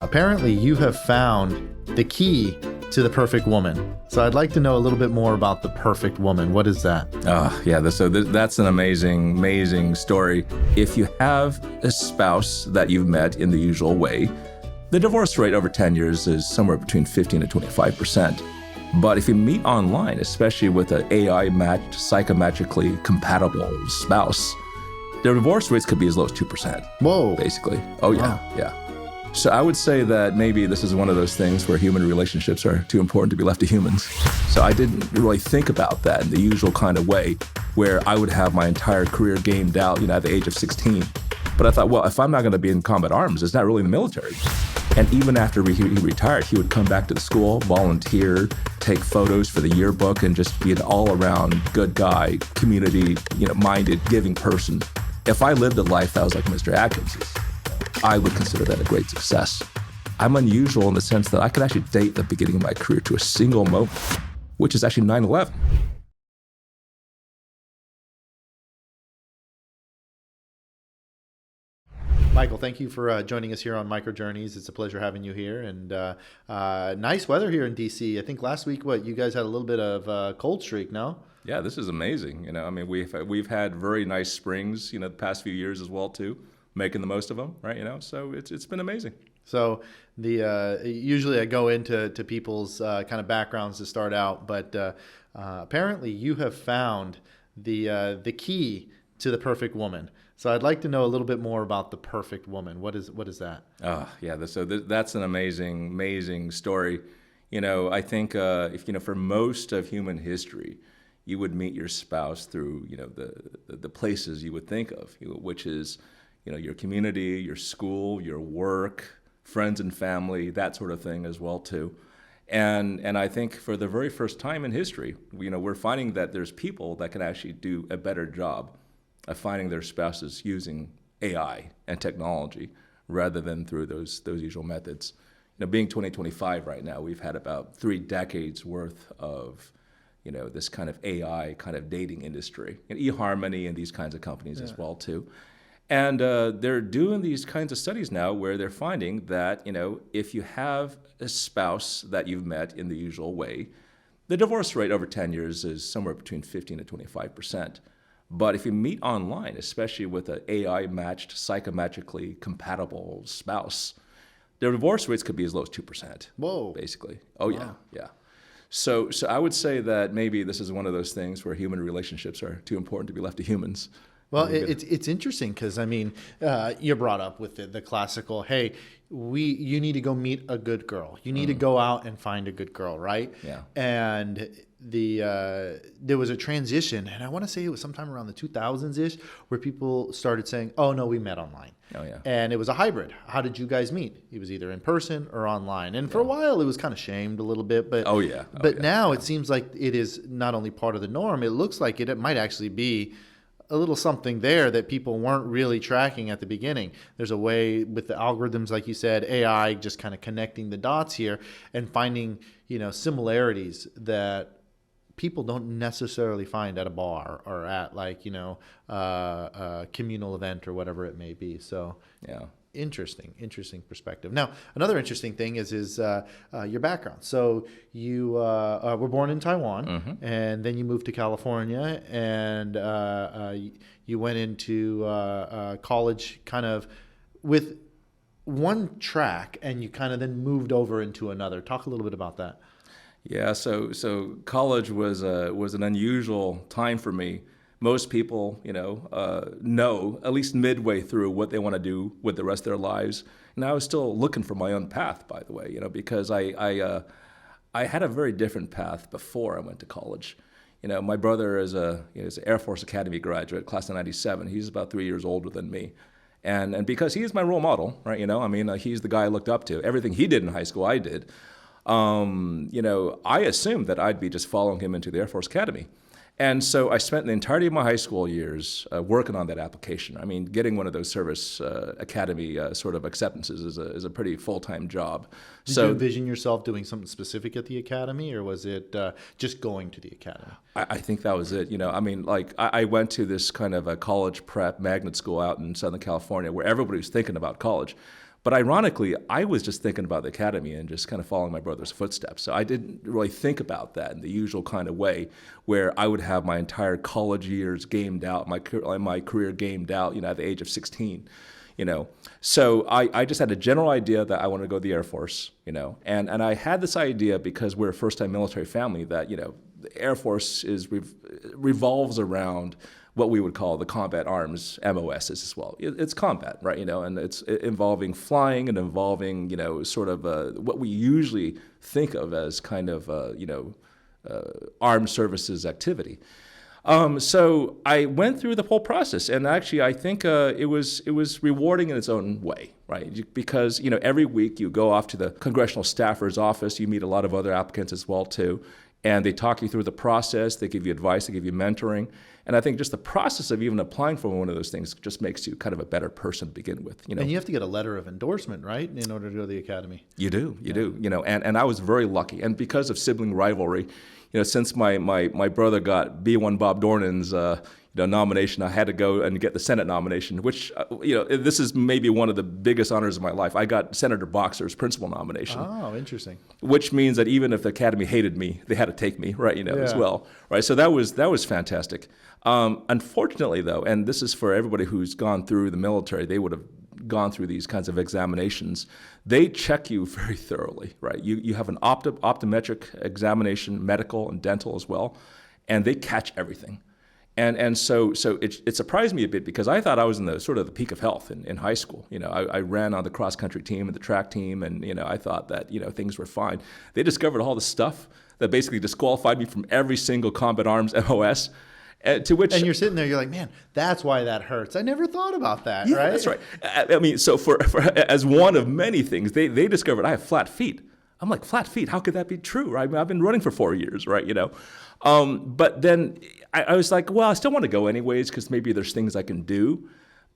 Apparently, you have found the key to the perfect woman. So I'd like to know a little bit more about the perfect woman. What is that? That's an amazing story. If you have a spouse that you've met in the usual way, the divorce rate over 10 years is somewhere between 15 to 25%. But if you meet online, especially with an AI-matched, psychometrically compatible spouse, the divorce rates could be as low as 2%. Whoa. Basically. Oh, yeah, Wow. yeah. So I would say that maybe this is one of those things where human relationships are too important to be left to humans. So I didn't really think about that in the usual kind of way, where I would have my entire career gamed out, at the age of 16. But I thought, well, if I'm not going to be in combat arms, it's not really in the military. And even after he retired, he would come back to the school, volunteer, take photos for the yearbook, and just be an all-around good guy, community-minded, giving person. If I lived a life that was like Mr. Atkins's, I would consider that a great success. I'm unusual in the sense that I could actually date the beginning of my career to a single moment, which is actually 9/11. Michael, thank you for joining us here on Micro Journeys. It's a pleasure having you here. And nice weather here in DC. I think last week, you guys had a little bit of a cold streak, no? Yeah, this is amazing. We've had very nice springs, the past few years as well too, making the most of them, right? So it's been amazing. So usually I go into people's kind of backgrounds to start out, but apparently you have found the key to the perfect woman. So I'd like to know a little bit more about the perfect woman. What is that? That's an amazing story. I think if for most of human history, you would meet your spouse through the places you would think of, which is your community, your school, your work, friends and family, that sort of thing as well too. And I think for the very first time in history, we're finding that there's people that can actually do a better job of finding their spouses using AI and technology rather than through those usual methods. Being 2025 right now, we've had about 3 decades worth of this kind of AI kind of dating industry, and eHarmony and these kinds of companies as well too. And they're doing these kinds of studies now where they're finding that, if you have a spouse that you've met in the usual way, the divorce rate over 10 years is somewhere between 15 to 25%. But if you meet online, especially with an AI-matched, psychometrically compatible spouse, the divorce rates could be as low as 2%. Whoa. Basically. Oh, yeah, Wow. yeah. So I would say that maybe this is one of those things where human relationships are too important to be left to humans. Well, it's interesting because you're brought up with the classical, hey, you need to go meet a good girl. You need to go out and find a good girl, right? Yeah. And there was a transition, and I want to say it was sometime around the 2000s-ish, where people started saying, oh, no, we met online. Oh, yeah. And it was a hybrid. How did you guys meet? It was either in person or online. And for a while, it was kind of shamed a little bit. But now it seems like it is not only part of the norm, it looks like it might actually be a little something there that people weren't really tracking at the beginning. There's a way with the algorithms, like you said, AI just kind of connecting the dots here and finding, similarities that people don't necessarily find at a bar or at a communal event or whatever it may be. So yeah. Interesting perspective. Now, another interesting thing is your background. So you were born in Taiwan, and then you moved to California, and you went into college kind of with one track, and you kind of then moved over into another. Talk a little bit about that. Yeah. So college was an unusual time for me. Most people, know at least midway through what they want to do with the rest of their lives. And I was still looking for my own path, by the way, because I had a very different path before I went to college. My brother is an Air Force Academy graduate, class of '97. He's about 3 years older than me. And because he is my role model, right? He's the guy I looked up to. Everything he did in high school, I did. I assumed that I'd be just following him into the Air Force Academy. And so I spent the entirety of my high school years working on that application. Getting one of those service academy sort of acceptances is a pretty full-time job. Did you envision yourself doing something specific at the academy, or was it just going to the academy? I think that was it. I went to this kind of a college prep magnet school out in Southern California where everybody was thinking about college. But ironically, I was just thinking about the academy and just kind of following my brother's footsteps. So I didn't really think about that in the usual kind of way, where I would have my entire college years gamed out, my career gamed out, at the age of 16. So I just had a general idea that I wanted to go to the Air Force, and I had this idea because we're a first-time military family that, the Air Force revolves around what we would call the combat arms MOSs as well. It's combat, right? And it's involving flying and involving, sort of what we usually think of as kind of, armed services activity. So I went through the whole process, and actually I think it was rewarding in its own way, right? Because every week you go off to the congressional staffer's office, you meet a lot of other applicants as well too, and they talk you through the process, they give you advice, they give you mentoring, and I think just the process of even applying for one of those things just makes you kind of a better person to begin with. And you have to get a letter of endorsement, right, in order to go to the academy. You do, and I was very lucky, and because of sibling rivalry. Since my brother got B1 Bob Dornan's nomination, I had to go and get the Senate nomination, which this is maybe one of the biggest honors of my life. I got Senator Boxer's principal nomination. Oh, interesting. Which means that even if the Academy hated me, they had to take me, right? As well, right? So that was fantastic. Unfortunately, though, and this is for everybody who's gone through the military, they would have gone through these kinds of examinations. They check you very thoroughly, right? You have an optometric examination, medical and dental as well, and they catch everything. And so it surprised me a bit because I thought I was in the sort of the peak of health in high school. I ran on the cross country team and the track team, and I thought that things were fine. They discovered all the stuff that basically disqualified me from every single combat arms MOS. To which, and you're sitting there, you're like, man, that's why that hurts. I never thought about that, yeah, right? That's right. I mean, so for as one of many things, they discovered I have flat feet. I'm like, flat feet? How could that be true? Right? I mean, I've been running for 4 years, right? But then I was like, well, I still want to go anyways because maybe there's things I can do.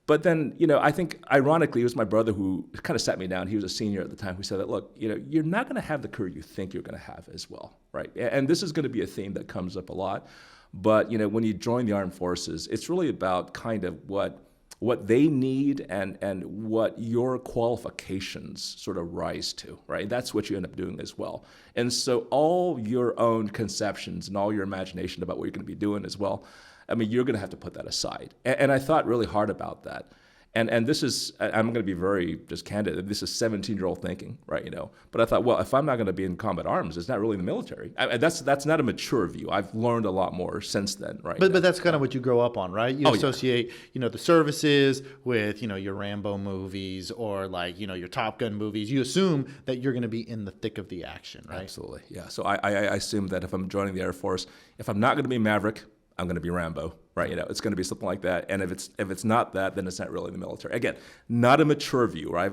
But then, I think ironically, it was my brother who kind of sat me down. He was a senior at the time who said that, look, you're not going to have the career you think you're going to have as well, right? And this is going to be a theme that comes up a lot. But when you join the armed forces, it's really about kind of what they need and what your qualifications sort of rise to, right? That's what you end up doing as well. And so all your own conceptions and all your imagination about what you're going to be doing as well, I mean, you're going to have to put that aside. And I thought really hard about that. And this is, I'm going to be very just candid, this is 17-year-old thinking, right, But I thought, well, if I'm not going to be in combat arms, it's not really the military. That's not a mature view. I've learned a lot more since then, right? But that's kind of what you grow up on, right? You associate, the services with, your Rambo movies or like, your Top Gun movies. You assume that you're going to be in the thick of the action, right? Absolutely, yeah. So I assume that if I'm joining the Air Force, if I'm not going to be Maverick, I'm going to be Rambo, right? It's going to be something like that. And if it's not that, then it's not really the military. Again, not a mature view. Right?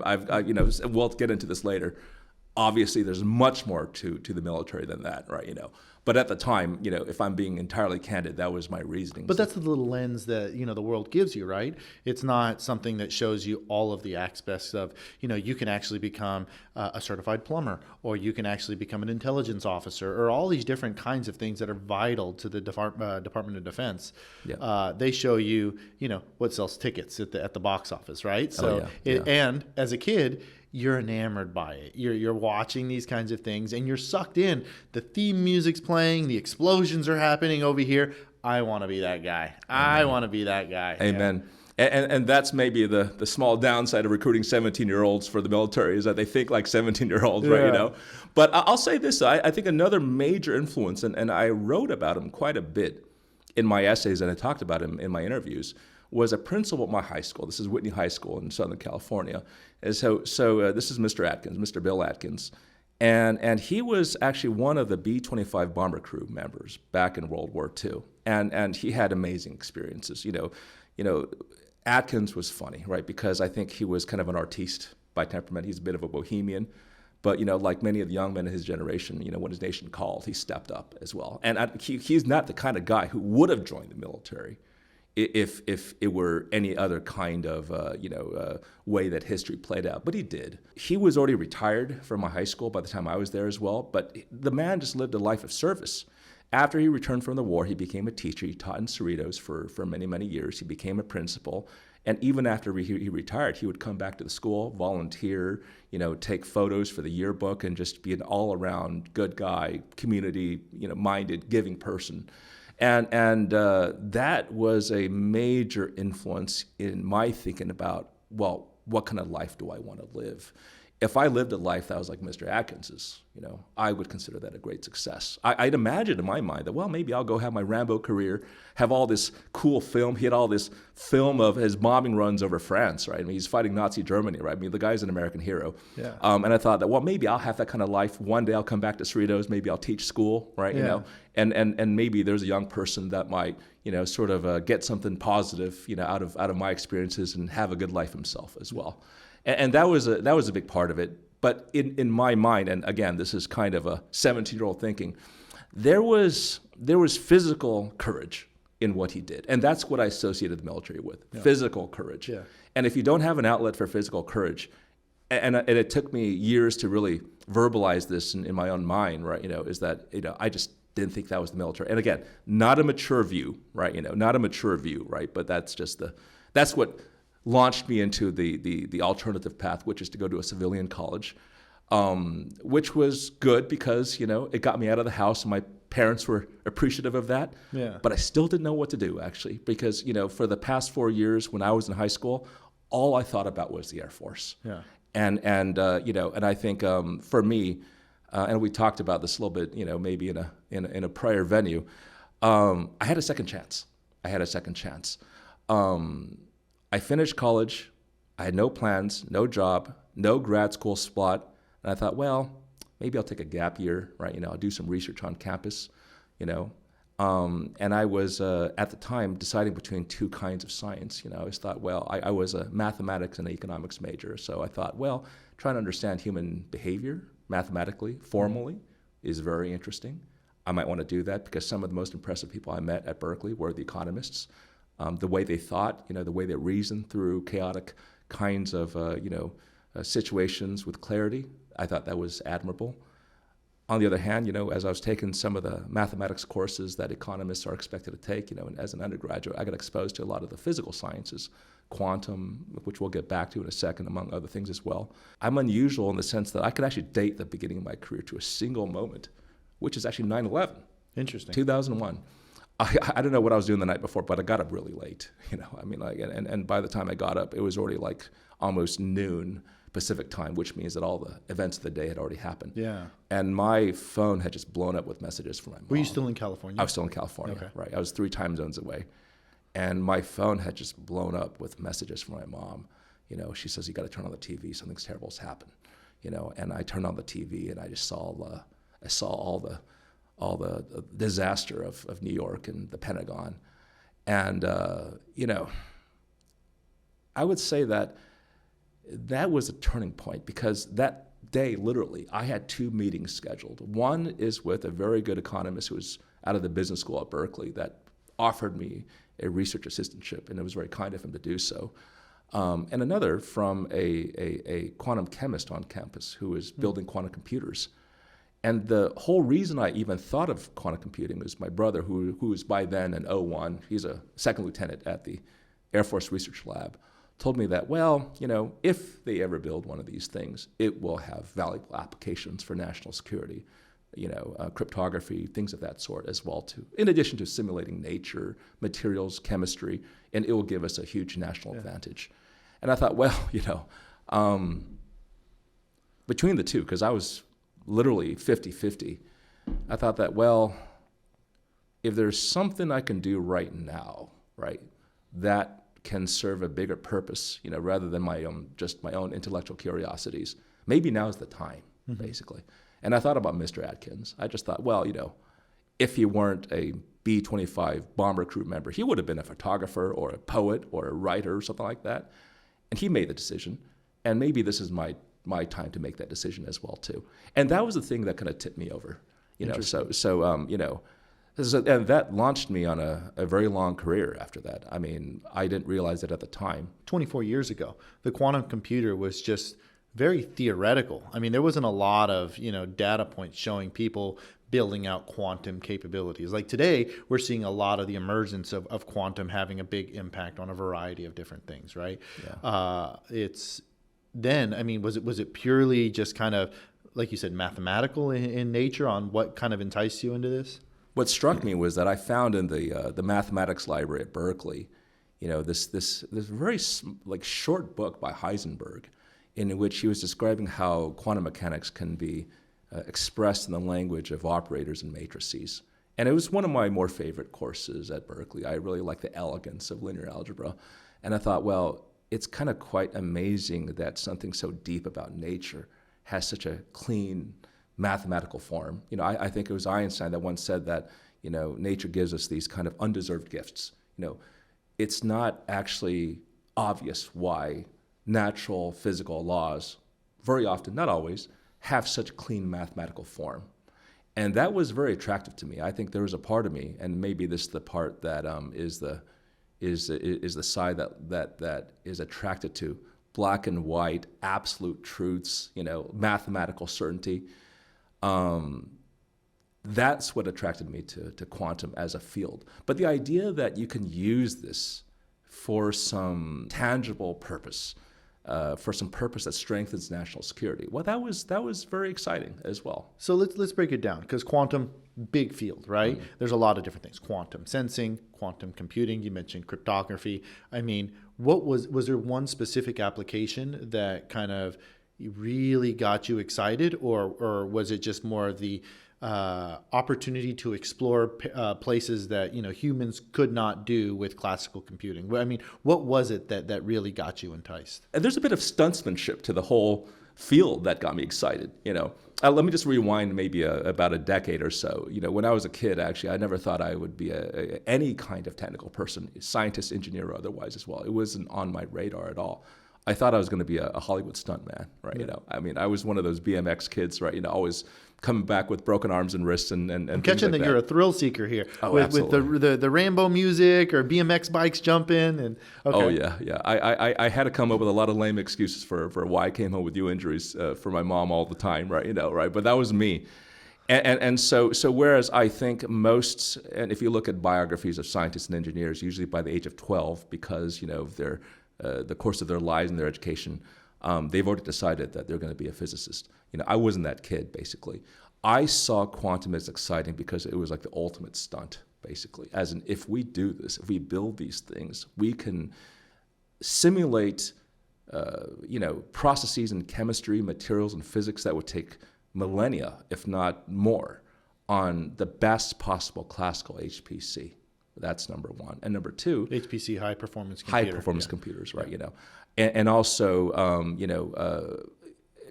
We'll get into this later. Obviously, there's much more to the military than that, right? But at the time, if I'm being entirely candid, that was my reasoning. But that's the little lens that the world gives you, right? It's not something that shows you all of the aspects of you can actually become a certified plumber, or you can actually become an intelligence officer, or all these different kinds of things that are vital to the Department of Defense. Yeah. They show you what sells tickets at the box office, right? So and as a kid, you're enamored by it. You're watching these kinds of things and you're sucked in. The theme music's playing, the explosions are happening over here. I want to be that guy. I want to be that guy. Amen. Yeah. And that's maybe the small downside of recruiting 17-year-olds for the military is that they think like 17-year-olds, right? But I'll say this, I think another major influence, and I wrote about him quite a bit in my essays and I talked about him in my interviews, was a principal at my high school. This is Whitney High School in Southern California. And so this is Mr. Atkins, Mr. Bill Atkins. And he was actually one of the B-25 bomber crew members back in World War II. And he had amazing experiences. Atkins was funny, right? Because I think he was kind of an artiste by temperament. He's a bit of a bohemian. But, like many of the young men in his generation, when his nation called, he stepped up as well. And he's not the kind of guy who would have joined the military if it were any other kind of way that history played out. But he did. He was already retired from my high school by the time I was there as well. But the man just lived a life of service. After he returned from the war, he became a teacher. He taught in Cerritos for many, many years. He became a principal. And even after he retired, he would come back to the school, volunteer, take photos for the yearbook, and just be an all-around good guy, community, minded, giving person. And that was a major influence in my thinking about, well, what kind of life do I want to live? If I lived a life that was like Mr. Atkins's, I would consider that a great success. I'd imagine in my mind that, well, maybe I'll go have my Rambo career, have all this cool film. He had all this film of his bombing runs over France, right? I mean, he's fighting Nazi Germany, right? I mean, the guy's an American hero. Yeah. And I thought that, well, maybe I'll have that kind of life. One day I'll come back to Cerritos. Maybe I'll teach school, right? Yeah. And maybe there's a young person that might, sort of get something positive, out of my experiences and have a good life himself as well. And that was a big part of it. But in my mind, and again, this is kind of a 17-year-old thinking, there was physical courage in what he did. And that's what I associated the military with, physical courage. Yeah. And if you don't have an outlet for physical courage, and it took me years to really verbalize this in my own mind, right, is that, I just didn't think that was the military. And again, not a mature view, right, not a mature view, right, but that's what launched me into the alternative path, which is to go to a civilian college, which was good because, it got me out of the house, and my parents were appreciative of that. Yeah. But I still didn't know what to do, actually, because, for the past 4 years when I was in high school, all I thought about was the Air Force. Yeah. And I think for me, and we talked about this a little bit, maybe in a prior venue, I had a second chance. I finished college. I had no plans, no job, no grad school spot. And I thought, well, maybe I'll take a gap year, right? I'll do some research on campus, And I was, at the time, deciding between two kinds of science. I always thought, well, I was a mathematics and economics major. So I thought, well, trying to understand human behavior mathematically, formally, is very interesting. I might want to do that because some of the most impressive people I met at Berkeley were the economists. The way they thought, the way they reasoned through chaotic kinds of, situations with clarity, I thought that was admirable. On the other hand, as I was taking some of the mathematics courses that economists are expected to take, and as an undergraduate, I got exposed to a lot of the physical sciences, quantum, which we'll get back to in a second, among other things as well. I'm unusual in the sense that I could actually date the beginning of my career to a single moment, which is actually 9/11. Interesting. 2001. I don't know what I was doing the night before, but I got up really late, and by the time I got up, it was already like almost noon Pacific time, which means that all the events of the day had already happened. Yeah. And my phone had just blown up with messages from my mom. Were you still in California? I was still in California, okay. Right. I was 3 time zones away. And my phone had just blown up with messages from my mom. She says, you got to turn on the TV. Something's terrible's happened. And I turned on the TV, and I just saw all the disaster of New York and the Pentagon. And, I would say that was a turning point because that day, literally, I had 2 meetings scheduled. One is with a very good economist who was out of the business school at Berkeley that offered me a research assistantship, and it was very kind of him to do so. And another from a quantum chemist on campus who was building quantum computers. And the whole reason I even thought of quantum computing was my brother, who was by then an 01, he's a second lieutenant at the Air Force Research Lab, told me that, well, if they ever build one of these things, it will have valuable applications for national security, cryptography, things of that sort as well, too, in addition to simulating nature, materials, chemistry, and it will give us a huge national advantage. And I thought, well, between the two, because I was literally 50-50, I thought that, well, if there's something I can do right now, right, that can serve a bigger purpose, rather than my own intellectual curiosities, maybe now's the time, basically. And I thought about Mr. Atkins. I just thought, well, if he weren't a B-25 bomber crew member, he would have been a photographer or a poet or a writer or something like that. And he made the decision. And maybe this is my time to make that decision as well, too. And that was the thing that kind of tipped me over, and that launched me on a very long career after that. I mean, I didn't realize it at the time. 24 years ago, the quantum computer was just very theoretical. I mean, there wasn't a lot of, data points showing people building out quantum capabilities. Like today, we're seeing a lot of the emergence of quantum having a big impact on a variety of different things, right? Yeah. Was it purely just kind of, like you said, mathematical in nature on what kind of enticed you into this? What struck me was that I found in the mathematics library at Berkeley, this very short book by Heisenberg, in which he was describing how quantum mechanics can be expressed in the language of operators and matrices. And it was one of my more favorite courses at Berkeley. I really like the elegance of linear algebra. And I thought, well, it's kind of quite amazing that something so deep about nature has such a clean mathematical form. I think it was Einstein that once said that, nature gives us these kind of undeserved gifts. It's not actually obvious why natural physical laws, very often, not always, have such clean mathematical form. And that was very attractive to me. I think there was a part of me, and maybe this is the part that is the side that is attracted to black and white, absolute truths, mathematical certainty. That's what attracted me to quantum as a field. But the idea that you can use this for some tangible purpose, for some purpose that strengthens national security, well, that was very exciting as well. So let's break it down, because quantum, big field, right? Mm-hmm. There's a lot of different things: quantum sensing, quantum computing. You mentioned cryptography. I mean, was there one specific application that kind of really got you excited, or was it just more of the opportunity to explore places that humans could not do with classical computing? I mean, what was it that really got you enticed? And there's a bit of stuntsmanship to the whole field that got me excited. Let me just rewind maybe about a decade or so. When I was a kid, actually, I never thought I would be any kind of technical person, scientist, engineer, or otherwise as well. It wasn't on my radar at all. I thought I was going to be a Hollywood stuntman, right? Yeah. I was one of those BMX kids, right? Always coming back with broken arms and wrists and I'm catching that you're a thrill seeker here. Oh, with absolutely. the Rambo music or BMX bikes jumping and okay. Oh yeah. I had to come up with a lot of lame excuses for why I came home with U injuries for my mom all the time, right? Right? But that was me. And so whereas I think most, and if you look at biographies of scientists and engineers, usually by the age of 12, because of their the course of their lives and their education, they've already decided that they're going to be a physicist. I wasn't that kid, basically. I saw quantum as exciting because it was like the ultimate stunt, basically. As in, if we do this, if we build these things, we can simulate, processes in chemistry, materials, and physics that would take millennia, if not more, on the best possible classical HPC. That's number one. And number two, HPC, high performance computers, right? And also,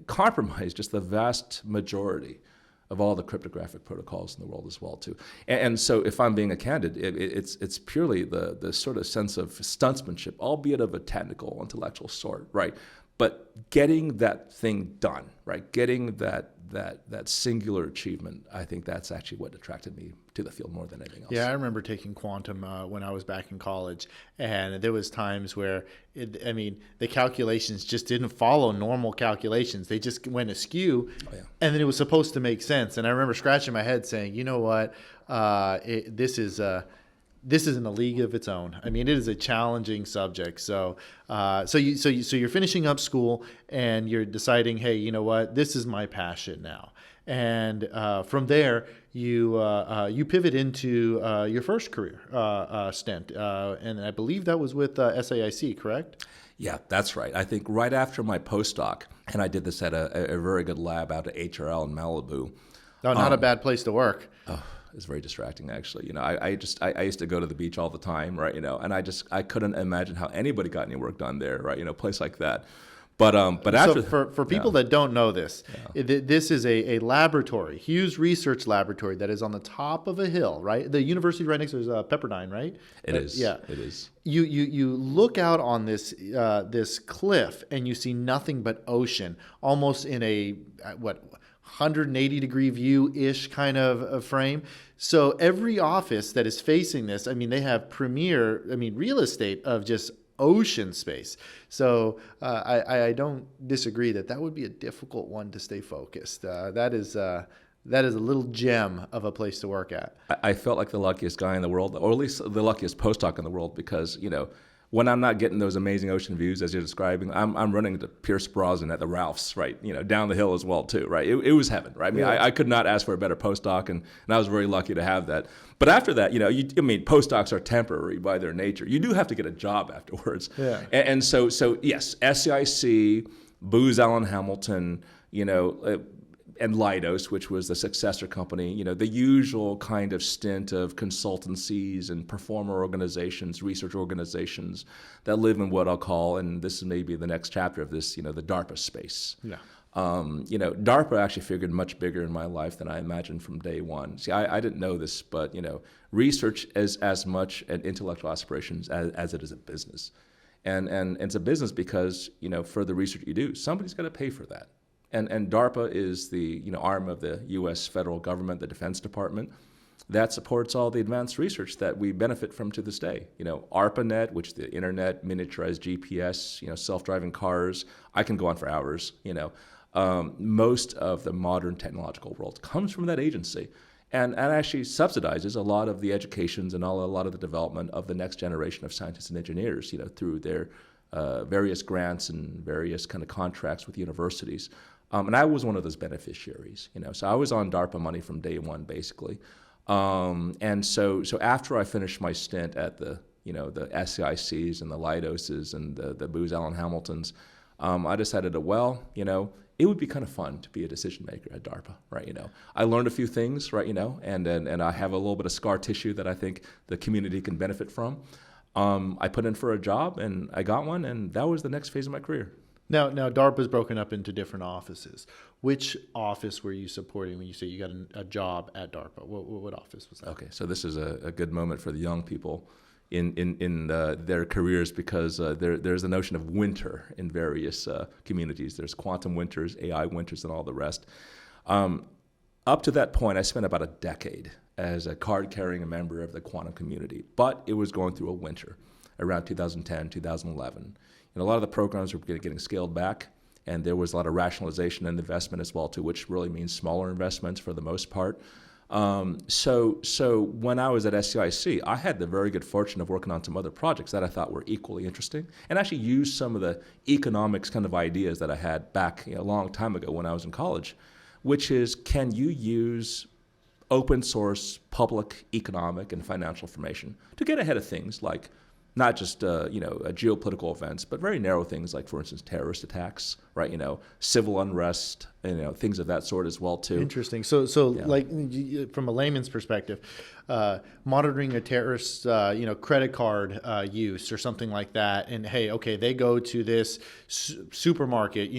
compromise just the vast majority of all the cryptographic protocols in the world as well too. And so, if I'm being a candid, it's purely the sort of sense of stuntsmanship, albeit of a technical, intellectual sort, right? But getting that thing done, right? Getting that singular achievement, I think that's actually what attracted me to the field more than anything else. Yeah, I remember taking quantum when I was back in college, and there was times where, the calculations just didn't follow normal calculations. They just went askew, and then it was supposed to make sense. And I remember scratching my head saying, you know what, this is in a league of its own. It is a challenging subject. So you're finishing up school and you're deciding, hey, you know what, this is my passion now. And from there, you pivot into your first career stint, and I believe that was with SAIC, correct? Yeah, that's right. I think right after my postdoc, and I did this at a very good lab out at HRL in Malibu. Oh, not a bad place to work. Oh, it's very distracting, actually. I used to go to the beach all the time, right? And I couldn't imagine how anybody got any work done there, right? A place like that. But after, so for people that don't know this, this is a laboratory, huge research laboratory that is on the top of a hill, right? The university right next to is Pepperdine, right? It is. Yeah, it is. You look out on this cliff and you see nothing but ocean, almost in a 180-degree view-ish kind of frame. So every office that is facing this, they have premier, real estate of just ocean space. So I don't disagree that would be a difficult one to stay focused. That is That is a little gem of a place to work at. I felt like the luckiest guy in the world, or at least the luckiest postdoc in the world, because, when I'm not getting those amazing ocean views as you're describing, I'm running into Pierce Brosnan at the Ralphs, right? Down the hill as well too, right? It was heaven, right? I mean, I could not ask for a better postdoc, and I was very lucky to have that. But after that, postdocs are temporary by their nature. You do have to get a job afterwards. Yeah. And so yes, SCIC, Booz Allen Hamilton, and Leidos, which was the successor company, the usual kind of stint of consultancies and performer organizations, research organizations that live in what I'll call, and this is maybe the next chapter of this, the DARPA space. Yeah. DARPA actually figured much bigger in my life than I imagined from day one. See, I didn't know this, but, research is as much an intellectual aspirations as it is a business. And it's a business because, for the research you do, somebody's got to pay for that. And DARPA is the arm of the U.S. federal government, the Defense Department, that supports all the advanced research that we benefit from to this day. ARPANET, which is the internet, miniaturized GPS, self-driving cars. I can go on for hours. Most of the modern technological world comes from that agency, and actually subsidizes a lot of the educations and a lot of the development of the next generation of scientists and engineers. Through their various grants and various kind of contracts with universities. And I was one of those beneficiaries, So I was on DARPA money from day one, basically. And so after I finished my stint at the SCICs and the Leidoses and the Booz Allen Hamiltons, I decided that, it would be kind of fun to be a decision maker at DARPA, right? I learned a few things, right? And I have a little bit of scar tissue that I think the community can benefit from. I put in for a job and I got one, and that was the next phase of my career. Now DARPA is broken up into different offices. Which office were you supporting when you say you got a job at DARPA? What office was that? Okay, so this is a good moment for the young people in their careers, because there's a notion of winter in various communities. There's quantum winters, AI winters, and all the rest. Up to that point, I spent about a decade as a card-carrying member of the quantum community, but it was going through a winter around 2010, 2011. And a lot of the programs were getting scaled back, and there was a lot of rationalization and investment as well, too, which really means smaller investments for the most part. So when I was at SCIC, I had the very good fortune of working on some other projects that I thought were equally interesting, and actually used some of the economics kind of ideas that I had back a long time ago when I was in college, which is, can you use open source public economic and financial information to get ahead of things like not just geopolitical events, but very narrow things like, for instance, terrorist attacks, right? Civil unrest, things of that sort as well too. Interesting. So yeah. Like from a layman's perspective, monitoring a terrorist, credit card use or something like that, and hey, okay, they go to this supermarket,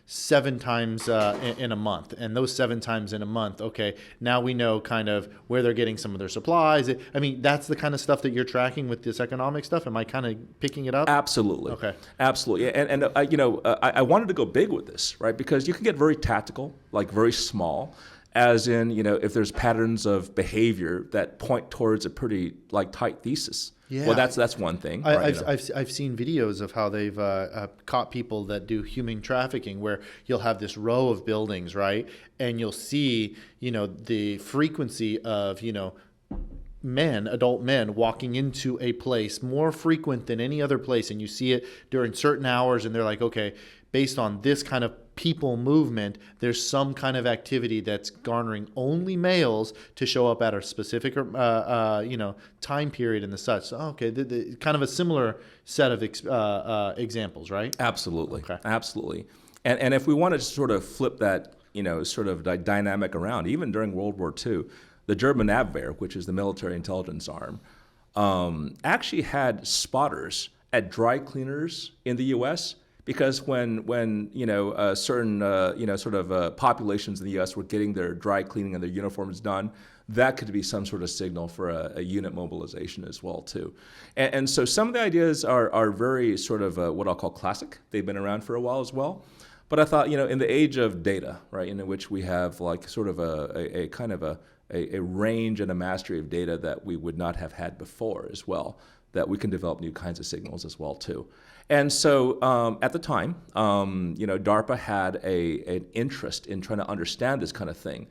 7 times in a month, and those 7 times in a month, okay, now we know kind of where they're getting some of their supplies. I mean, that's the kind of stuff that you're tracking with this economic stuff. Am I kind of picking it up? Absolutely. Okay. Absolutely. And I wanted to go big with this, right? Because you can get very tactical, like very small, as in, if there's patterns of behavior that point towards a pretty tight thesis. Yeah. Well, that's one thing. I've seen videos of how they've caught people that do human trafficking, where you'll have this row of buildings, right, and you'll see, the frequency of, adult men walking into a place more frequent than any other place, and you see it during certain hours, and they're like, okay, based on this kind of people movement, there's some kind of activity that's garnering only males to show up at a specific time period and the such. So, okay, the kind of a similar set of examples, right? Absolutely. Okay. Absolutely. And if we want to sort of flip that, sort of dynamic around, even during World War II, the German Abwehr, which is the military intelligence arm, actually had spotters at dry cleaners in the U.S., because when certain populations in the U.S. were getting their dry cleaning and their uniforms done, that could be some sort of signal for a unit mobilization as well too. And so some of the ideas are very sort of what I'll call classic. They've been around for a while as well. But I thought, in the age of data, right, in which we have sort of a kind of a range and a mastery of data that we would not have had before as well, that we can develop new kinds of signals as well too. And so at the time, DARPA had an interest in trying to understand this kind of thing.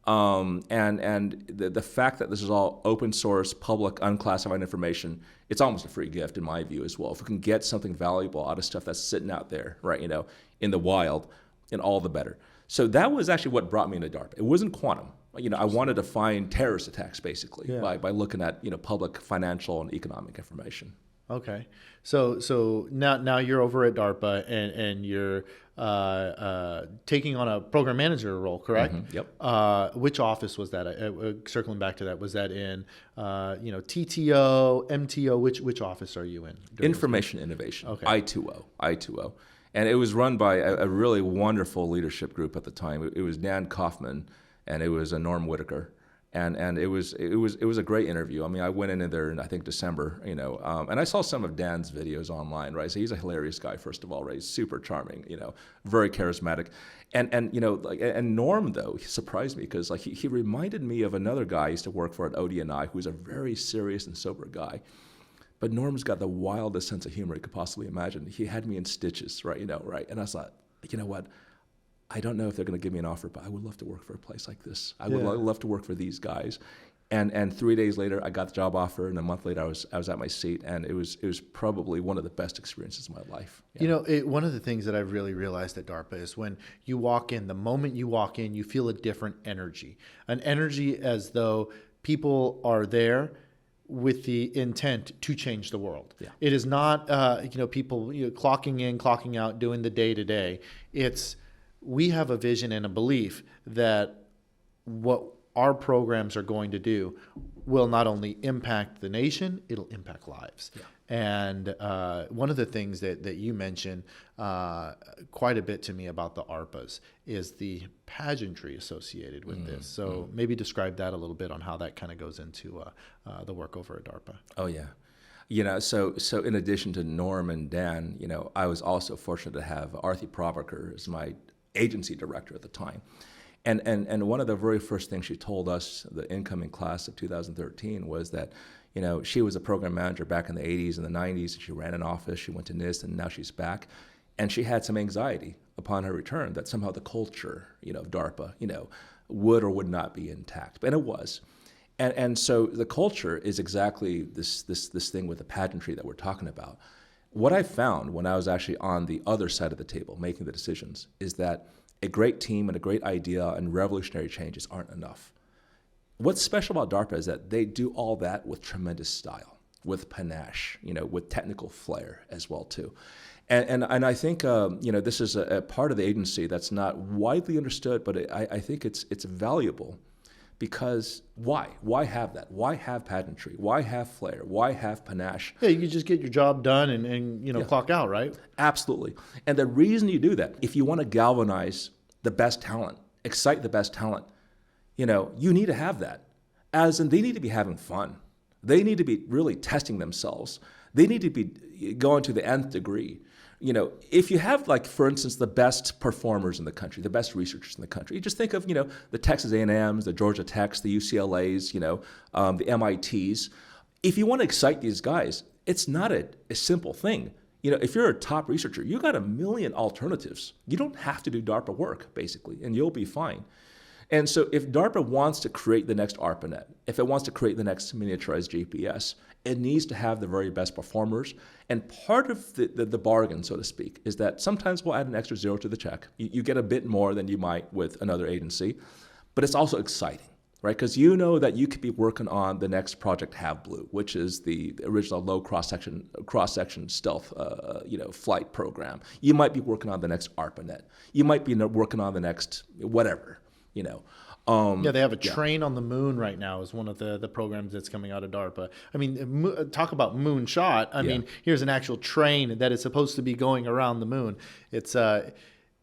And the fact that this is all open source, public, unclassified information, it's almost a free gift in my view as well. If we can get something valuable out of stuff that's sitting out there, right, in the wild, and all the better. So that was actually what brought me into DARPA. It wasn't quantum. I wanted to find terrorist attacks basically by looking at public financial and economic information. Okay, so now you're over at DARPA and you're taking on a program manager role, correct? Mm-hmm. Yep. Which office was that? Circling back to that, was that in TTO, MTO? Which office are you in? Information Innovation. Okay. I2O. And it was run by a really wonderful leadership group at the time. It was Dan Kaufman and it was Norm Whitaker. And it was a great interview. I mean, I went in there in I think December, and I saw some of Dan's videos online, right? So he's a hilarious guy, first of all, right? He's super charming, very charismatic, and Norm though he surprised me because he reminded me of another guy I used to work for at ODNI who's a very serious and sober guy, but Norm's got the wildest sense of humor you could possibly imagine. He had me in stitches, right? Right, and I was like, you know what? I don't know if they're going to give me an offer, but I would love to work for a place like this. I would love to work for these guys. And 3 days later, I got the job offer, and a month later, I was at my seat, and it was probably one of the best experiences of my life. Yeah. One of the things that I've really realized at DARPA is when you walk in, the moment you walk in, you feel a different energy, an energy as though people are there with the intent to change the world. Yeah. It is not people clocking in, clocking out, doing the day to day. It's we have a vision and a belief that what our programs are going to do will not only impact the nation, it'll impact lives. Yeah. And one of the things that you mentioned quite a bit to me about the ARPAs is the pageantry associated with this. So maybe describe that a little bit on how that kind of goes into the work over at DARPA. Oh, yeah. So in addition to Norm and Dan, I was also fortunate to have Arthi Pravakar as my agency director at the time. And one of the very first things she told us, the incoming class of 2013, was that, she was a program manager back in the 80s and the 90s. She ran an office, she went to NIST, and now she's back. And she had some anxiety upon her return that somehow the culture, of DARPA, would or would not be intact. And it was. And so the culture is exactly this thing with the pageantry that we're talking about. What I found when I was actually on the other side of the table making the decisions is that a great team and a great idea and revolutionary changes aren't enough. What's special about DARPA is that they do all that with tremendous style, with panache, with technical flair as well too. And I think this is a part of the agency that's not widely understood, but I think it's valuable. Because why? Why have that? Why have pageantry? Why have flair? Why have panache? Yeah, you can just get your job done and clock out, right? Absolutely. And the reason you do that, if you want to galvanize the best talent, excite the best talent, you need to have that. As in, they need to be having fun. They need to be really testing themselves. They need to be going to the nth degree. If you have, for instance, the best performers in the country, the best researchers in the country, you just think of, the Texas A&Ms, the Georgia Techs, the UCLAs, the MITs. If you want to excite these guys, it's not a simple thing. If you're a top researcher, you got a million alternatives. You don't have to do DARPA work, basically, and you'll be fine. And so if DARPA wants to create the next ARPANET, if it wants to create the next miniaturized GPS, it needs to have the very best performers. And part of the bargain, so to speak, is that sometimes we'll add an extra zero to the check. You get a bit more than you might with another agency, but it's also exciting, right? Because that you could be working on the next Project Have Blue, which is the original low cross-section stealth flight program. You might be working on the next ARPANET. You might be working on the next whatever, they have a train on the moon right now is one of the programs that's coming out of DARPA. I mean, talk about moonshot. I mean, here's an actual train that is supposed to be going around the moon. It's and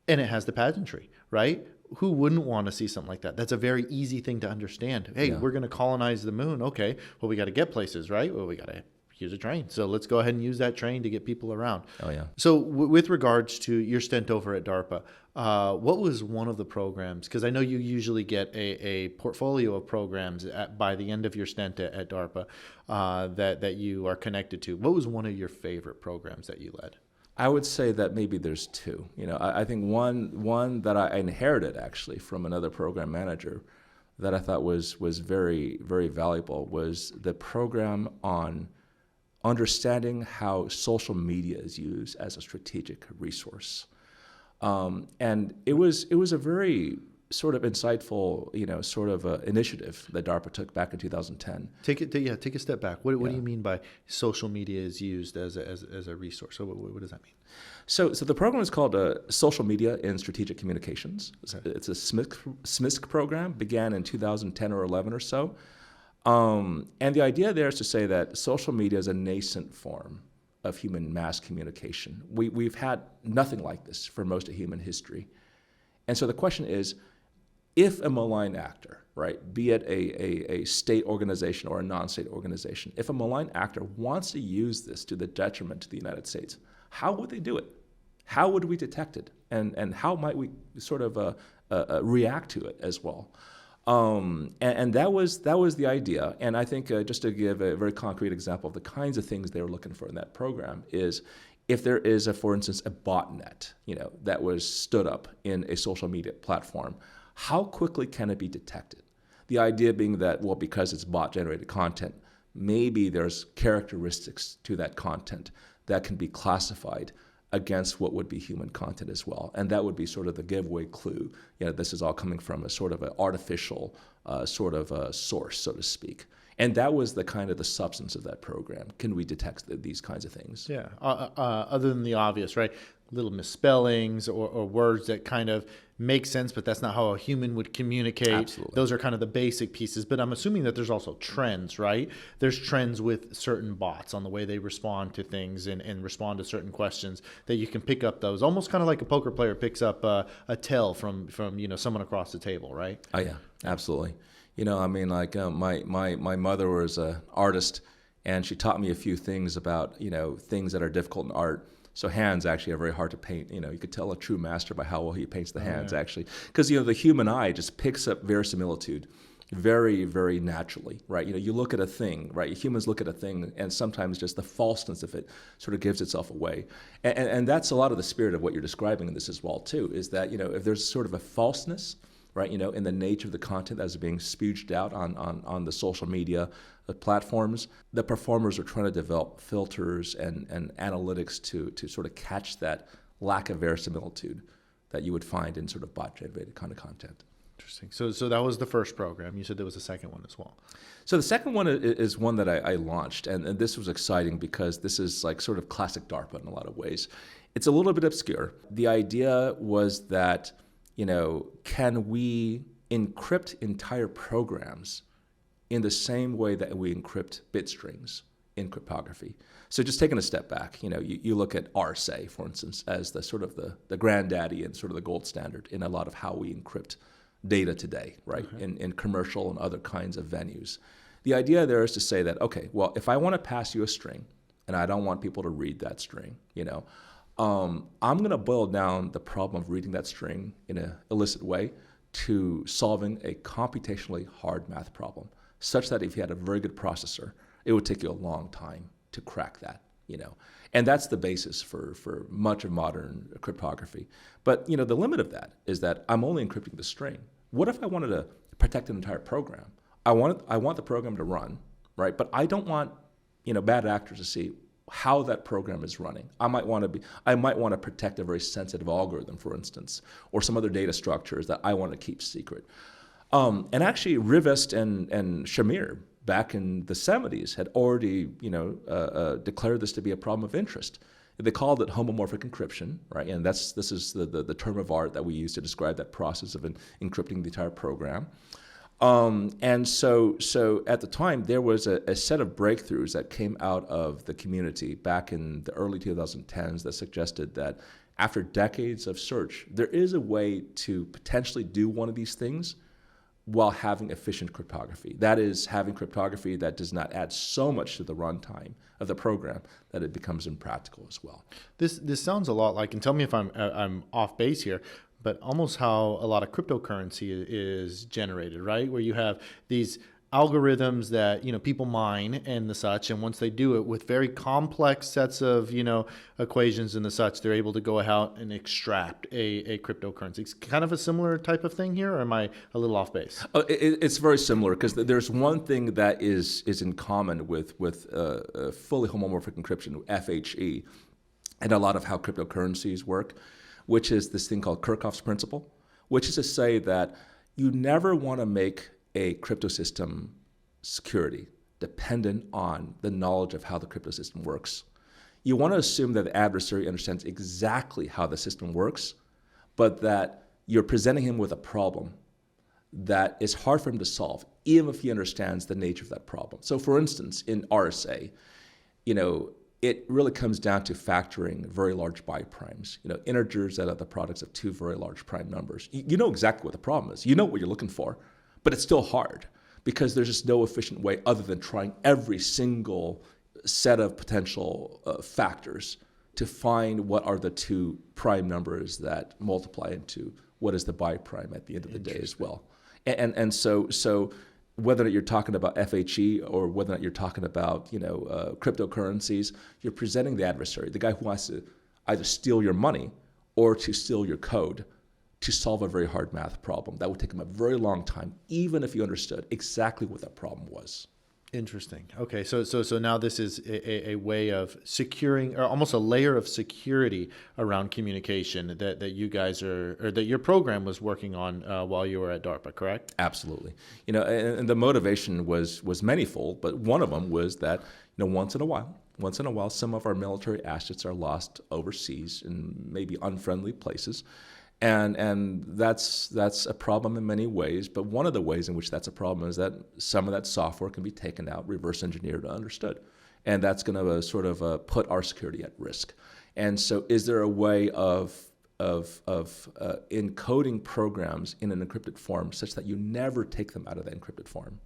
it has the pageantry, right? Who wouldn't want to see something like that? That's a very easy thing to understand. Hey, we're going to colonize the moon. Okay, well, we got to get places, right? Well, we got to use a train. So let's go ahead and use that train to get people around. Oh, yeah. So with regards to your stint over at DARPA, what was one of the programs? Because I know you usually get a portfolio of programs by the end of your stint at DARPA that you are connected to. What was one of your favorite programs that you led? I would say that maybe there's two. I think one that I inherited actually from another program manager that I thought was very, very valuable was the program on understanding how social media is used as a strategic resource. And it was a very sort of insightful, sort of initiative that DARPA took back in 2010. Take a step back. What do you mean by social media is used as a resource? So what does that mean? So the program is called Social Media in Strategic Communications. Okay. It's a SMISC program, began in 2010 or 11 or so. And the idea there is to say that social media is a nascent form of human mass communication. We've had nothing like this for most of human history. And so the question is, if a malign actor, right, be it a state organization or a non-state organization, if a malign actor wants to use this to the detriment to the United States, how would they do it? How would we detect it? And how might we sort of react to it as well? And that was the idea. And I think just to give a very concrete example of the kinds of things they were looking for in that program is if there is, for instance, a botnet, that was stood up in a social media platform, how quickly can it be detected? The idea being that, well, because it's bot-generated content, maybe there's characteristics to that content that can be classified against what would be human content as well. And that would be sort of the giveaway clue. This is all coming from a sort of an artificial sort of a source, so to speak. And that was the kind of the substance of that program. Can we detect these kinds of things? Yeah, other than the obvious, right? Little misspellings or words that kind of make sense, but that's not how a human would communicate. Absolutely. Those are kind of the basic pieces. But I'm assuming that there's also trends, right? There's trends with certain bots on the way they respond to things and respond to certain questions that you can pick up those. Almost kind of like a poker player picks up a tell from someone across the table, right? Oh, yeah, absolutely. My mother was an artist, and she taught me a few things about, things that are difficult in art. So hands actually are very hard to paint. You could tell a true master by how well he paints the hands, actually. Because, the human eye just picks up verisimilitude very, very naturally, right? You look at a thing, right? Humans look at a thing, and sometimes just the falseness of it sort of gives itself away. And that's a lot of the spirit of what you're describing in this as well, too, is that, if there's sort of a falseness, right, in the nature of the content that is being spewed out on the social media platforms, the performers are trying to develop filters and analytics to sort of catch that lack of verisimilitude that you would find in sort of bot-generated kind of content. Interesting. So that was the first program. You said there was a second one as well. So the second one is one that I launched, and this was exciting because this is like sort of classic DARPA in a lot of ways. It's a little bit obscure. The idea was that, can we encrypt entire programs in the same way that we encrypt bit strings in cryptography? So just taking a step back, you look at Hsieh, for instance, as the sort of the granddaddy and sort of the gold standard in a lot of how we encrypt data today, right, in commercial and other kinds of venues. The idea there is to say that, okay, well, if I want to pass you a string and I don't want people to read that string, I'm going to boil down the problem of reading that string in an illicit way to solving a computationally hard math problem, such that if you had a very good processor, it would take you a long time to crack that, And that's the basis for much of modern cryptography. But, the limit of that is that I'm only encrypting the string. What if I wanted to protect an entire program? I want the program to run, right? But I don't want, bad actors to see how that program is running. I might want to protect a very sensitive algorithm, for instance, or some other data structures that I want to keep secret. And actually, Rivest and Shamir back in the 70s had already, declared this to be a problem of interest. They called it homomorphic encryption, right? And this is the term of art that we use to describe that process of encrypting the entire program. And so at the time, there was a set of breakthroughs that came out of the community back in the early 2010s that suggested that after decades of search, there is a way to potentially do one of these things while having efficient cryptography. That is, having cryptography that does not add so much to the runtime of the program that it becomes impractical as well. This sounds a lot like, and tell me if I'm off base here, but almost how a lot of cryptocurrency is generated, right? Where you have these algorithms that people mine and the such, and once they do it with very complex sets of equations and the such, they're able to go out and extract a cryptocurrency. It's kind of a similar type of thing here, or am I a little off base? It's very similar, because there's one thing that is in common with fully homomorphic encryption, FHE, and a lot of how cryptocurrencies work, which is this thing called Kirchhoff's principle, which is to say that you never want to make a crypto system security dependent on the knowledge of how the crypto system works. You want to assume that the adversary understands exactly how the system works, but that you're presenting him with a problem that is hard for him to solve, even if he understands the nature of that problem. So for instance, in RSA, it really comes down to factoring very large biprimes, integers that are the products of two very large prime numbers. You know exactly what the problem is. You know what you're looking for. But it's still hard, because there's just no efficient way other than trying every single set of potential factors to find what are the two prime numbers that multiply into what is the biprime at the end of the day as well. And so whether you're talking about FHE or whether or not you're talking about cryptocurrencies, you're presenting the adversary, the guy who wants to either steal your money or to steal your code, to solve a very hard math problem. That would take him a very long time, even if you understood exactly what that problem was. Interesting. Okay, so now this is a way of securing, or almost a layer of security around communication that you guys or that your program was working on while you were at DARPA, correct? Absolutely. And the motivation was manifold, but one of them was that once in a while, some of our military assets are lost overseas in maybe unfriendly places. And that's a problem in many ways, but one of the ways in which that's a problem is that some of that software can be taken out, reverse engineered, and understood. And that's going to put our security at risk. And so is there a way of encoding programs in an encrypted form such that you never take them out of the encrypted form?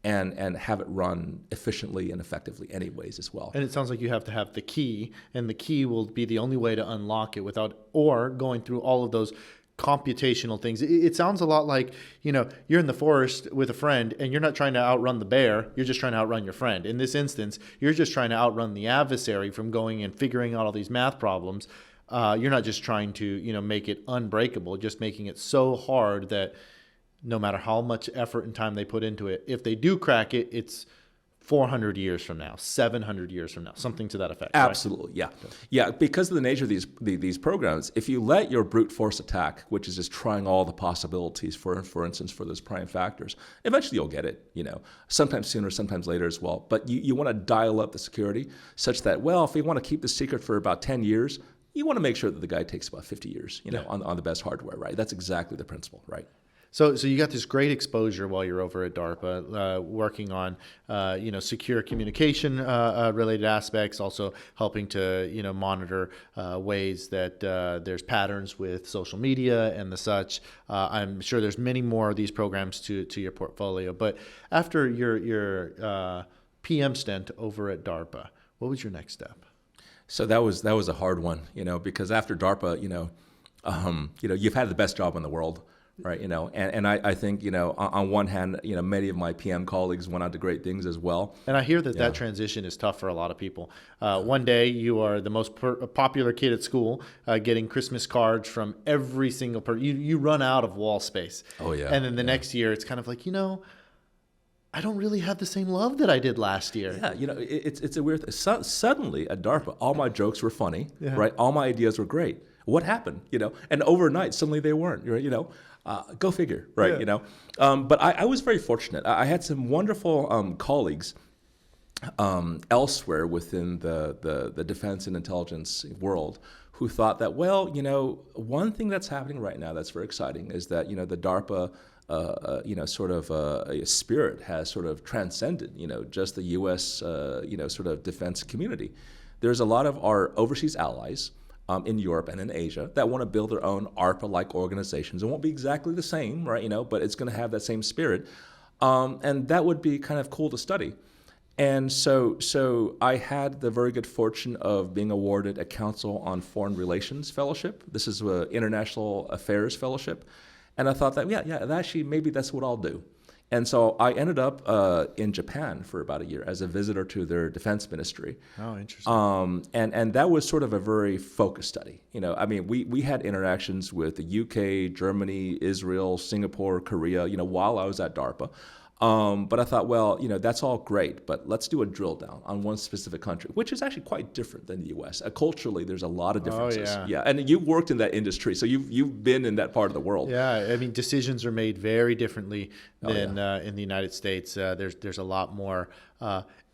And have it run efficiently and effectively anyways as well. And it sounds like you have to have the key, and the key will be the only way to unlock it without or going through all of those computational things. It sounds a lot like, you're in the forest with a friend and you're not trying to outrun the bear, you're just trying to outrun your friend. In this instance, you're just trying to outrun the adversary from going and figuring out all these math problems. You're not just trying to, make it unbreakable, just making it so hard that no matter how much effort and time they put into it, if they do crack it, it's 400 years from now, 700 years from now, something to that effect. Absolutely, right? Yeah. Because of the nature of these programs, if you let your brute force attack, which is just trying all the possibilities, for instance, for those prime factors, eventually you'll get it, sometimes sooner, sometimes later as well. But you want to dial up the security such that, if we want to keep the secret for about 10 years, you want to make sure that the guy takes about 50 years, on the best hardware, right? That's exactly the principle, right? So you got this great exposure while you're over at DARPA, working on secure communication related aspects, also helping to monitor ways that there's patterns with social media and the such. I'm sure there's many more of these programs to your portfolio. But after your PM stint over at DARPA, what was your next step? So that was a hard one, because after DARPA, you've had the best job in the world. Right, and I think, on one hand, many of my PM colleagues went on to great things as well. And I hear that transition is tough for a lot of people. One day you are the most popular kid at school, getting Christmas cards from every single person. You run out of wall space. Oh, yeah. And then the next year it's kind of like, I don't really have the same love that I did last year. Yeah, it's a weird thing. Suddenly at DARPA, all my jokes were funny, right? All my ideas were great. What happened, And overnight, suddenly they weren't, go figure, right? Yeah. But I was very fortunate. I had some wonderful colleagues elsewhere within the defense and intelligence world who thought that, one thing that's happening right now that's very exciting is that, the DARPA, spirit has sort of transcended, just the U.S., sort of defense community. There's a lot of our overseas allies in Europe and in Asia that want to build their own ARPA-like organizations. It won't be exactly the same, right? But it's going to have that same spirit, and that would be kind of cool to study. And so I had the very good fortune of being awarded a Council on Foreign Relations Fellowship. This is an International Affairs Fellowship, and I thought that actually maybe that's what I'll do. And so I ended up in Japan for about a year as a visitor to their defense ministry. Oh, interesting. And that was sort of a very focused study. I mean, we had interactions with the UK, Germany, Israel, Singapore, Korea, while I was at DARPA. But I thought, well, that's all great, but let's do a drill down on one specific country, which is actually quite different than the U.S. Culturally, there's a lot of differences. Oh, yeah. And you've worked in that industry, so you've been in that part of the world. Yeah, I mean, decisions are made very differently than in the United States. There's a lot more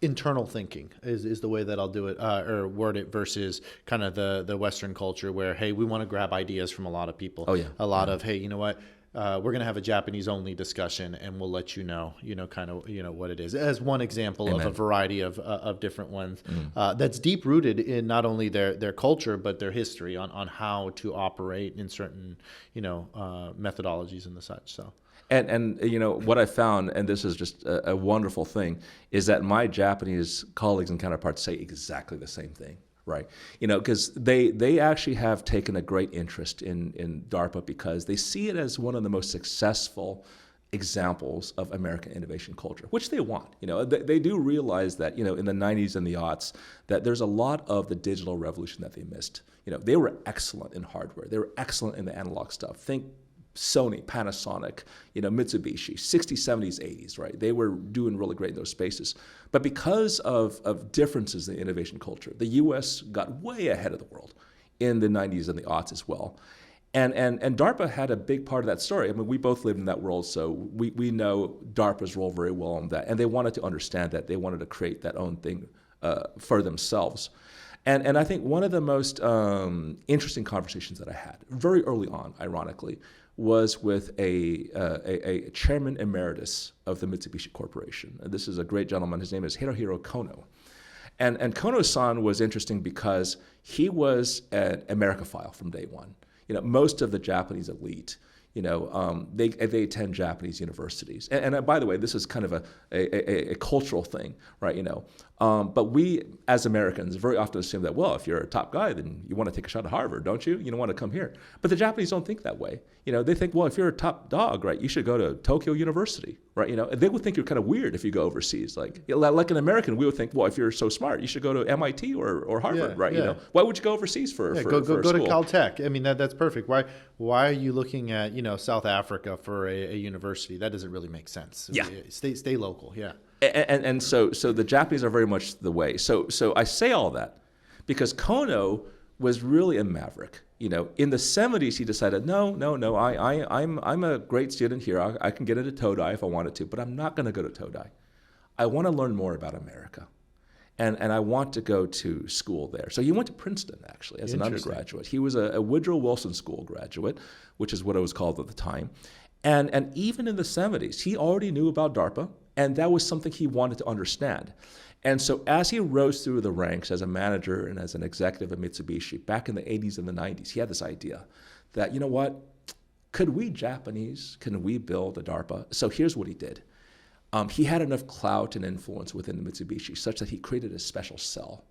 internal thinking is the way that I'll do it or word it versus kind of the Western culture where, hey, we want to grab ideas from a lot of people. Oh, yeah. A lot of, hey, you know what? We're going to have a Japanese only discussion and we'll let kind of what it is as one example Amen. of a variety of different ones that's deep rooted in not only their culture, but their history on how to operate in certain, methodologies and the such. So. And what I found, and this is just a wonderful thing, is that my Japanese colleagues and counterparts say exactly the same thing. Right, because they actually have taken a great interest in DARPA because they see it as one of the most successful examples of American innovation culture, which they want. They do realize that in the 90s and the aughts that there's a lot of the digital revolution that they missed. They were excellent in hardware. They were excellent in the analog stuff. Think Sony, Panasonic, Mitsubishi, 60s, 70s, 80s, right? They were doing really great in those spaces. But because of differences in innovation culture, the U.S. got way ahead of the world in the 90s and the aughts as well. And DARPA had a big part of that story. I mean, we both lived in that world, so we know DARPA's role very well in that. And they wanted to understand that. They wanted to create that own thing for themselves. And I think one of the most interesting conversations that I had very early on, ironically, was with a chairman emeritus of the Mitsubishi Corporation. And this is a great gentleman. His name is Hirohiro Kono. And Kono-san was interesting because he was an Americophile from day one. Most of the Japanese elite, they attend Japanese universities. And by the way, this is kind of a cultural thing, right? But we, as Americans, very often assume that, well, if you're a top guy, then you want to take a shot at Harvard, don't you? You don't want to come here. But the Japanese don't think that way. They think, well, if you're a top dog, right, you should go to Tokyo University, right? They would think you're kind of weird if you go overseas. Like an American, we would think, well, if you're so smart, you should go to MIT or Harvard, right? Yeah. Why would you go overseas for go school? to Caltech? I mean, that's perfect. Why are you looking at South Africa for a university? That doesn't really make sense. Yeah. Stay local. Yeah. And so the Japanese are very much the way. So I say all that because Kono was really a maverick. In the 70s, he decided, no, I'm a great student here. I can get into Todai if I wanted to, but I'm not going to go to Todai. I want to learn more about America. And I want to go to school there. So he went to Princeton, actually, as an undergraduate. He was a Woodrow Wilson School graduate, which is what it was called at the time. And even in the 70s, he already knew about DARPA, and that was something he wanted to understand. And so as he rose through the ranks as a manager and as an executive at Mitsubishi back in the 80s and the 90s, he had this idea that, could we Japanese, can we build a DARPA? So here's what he did. He had enough clout and influence within the Mitsubishi such that he created a special cell,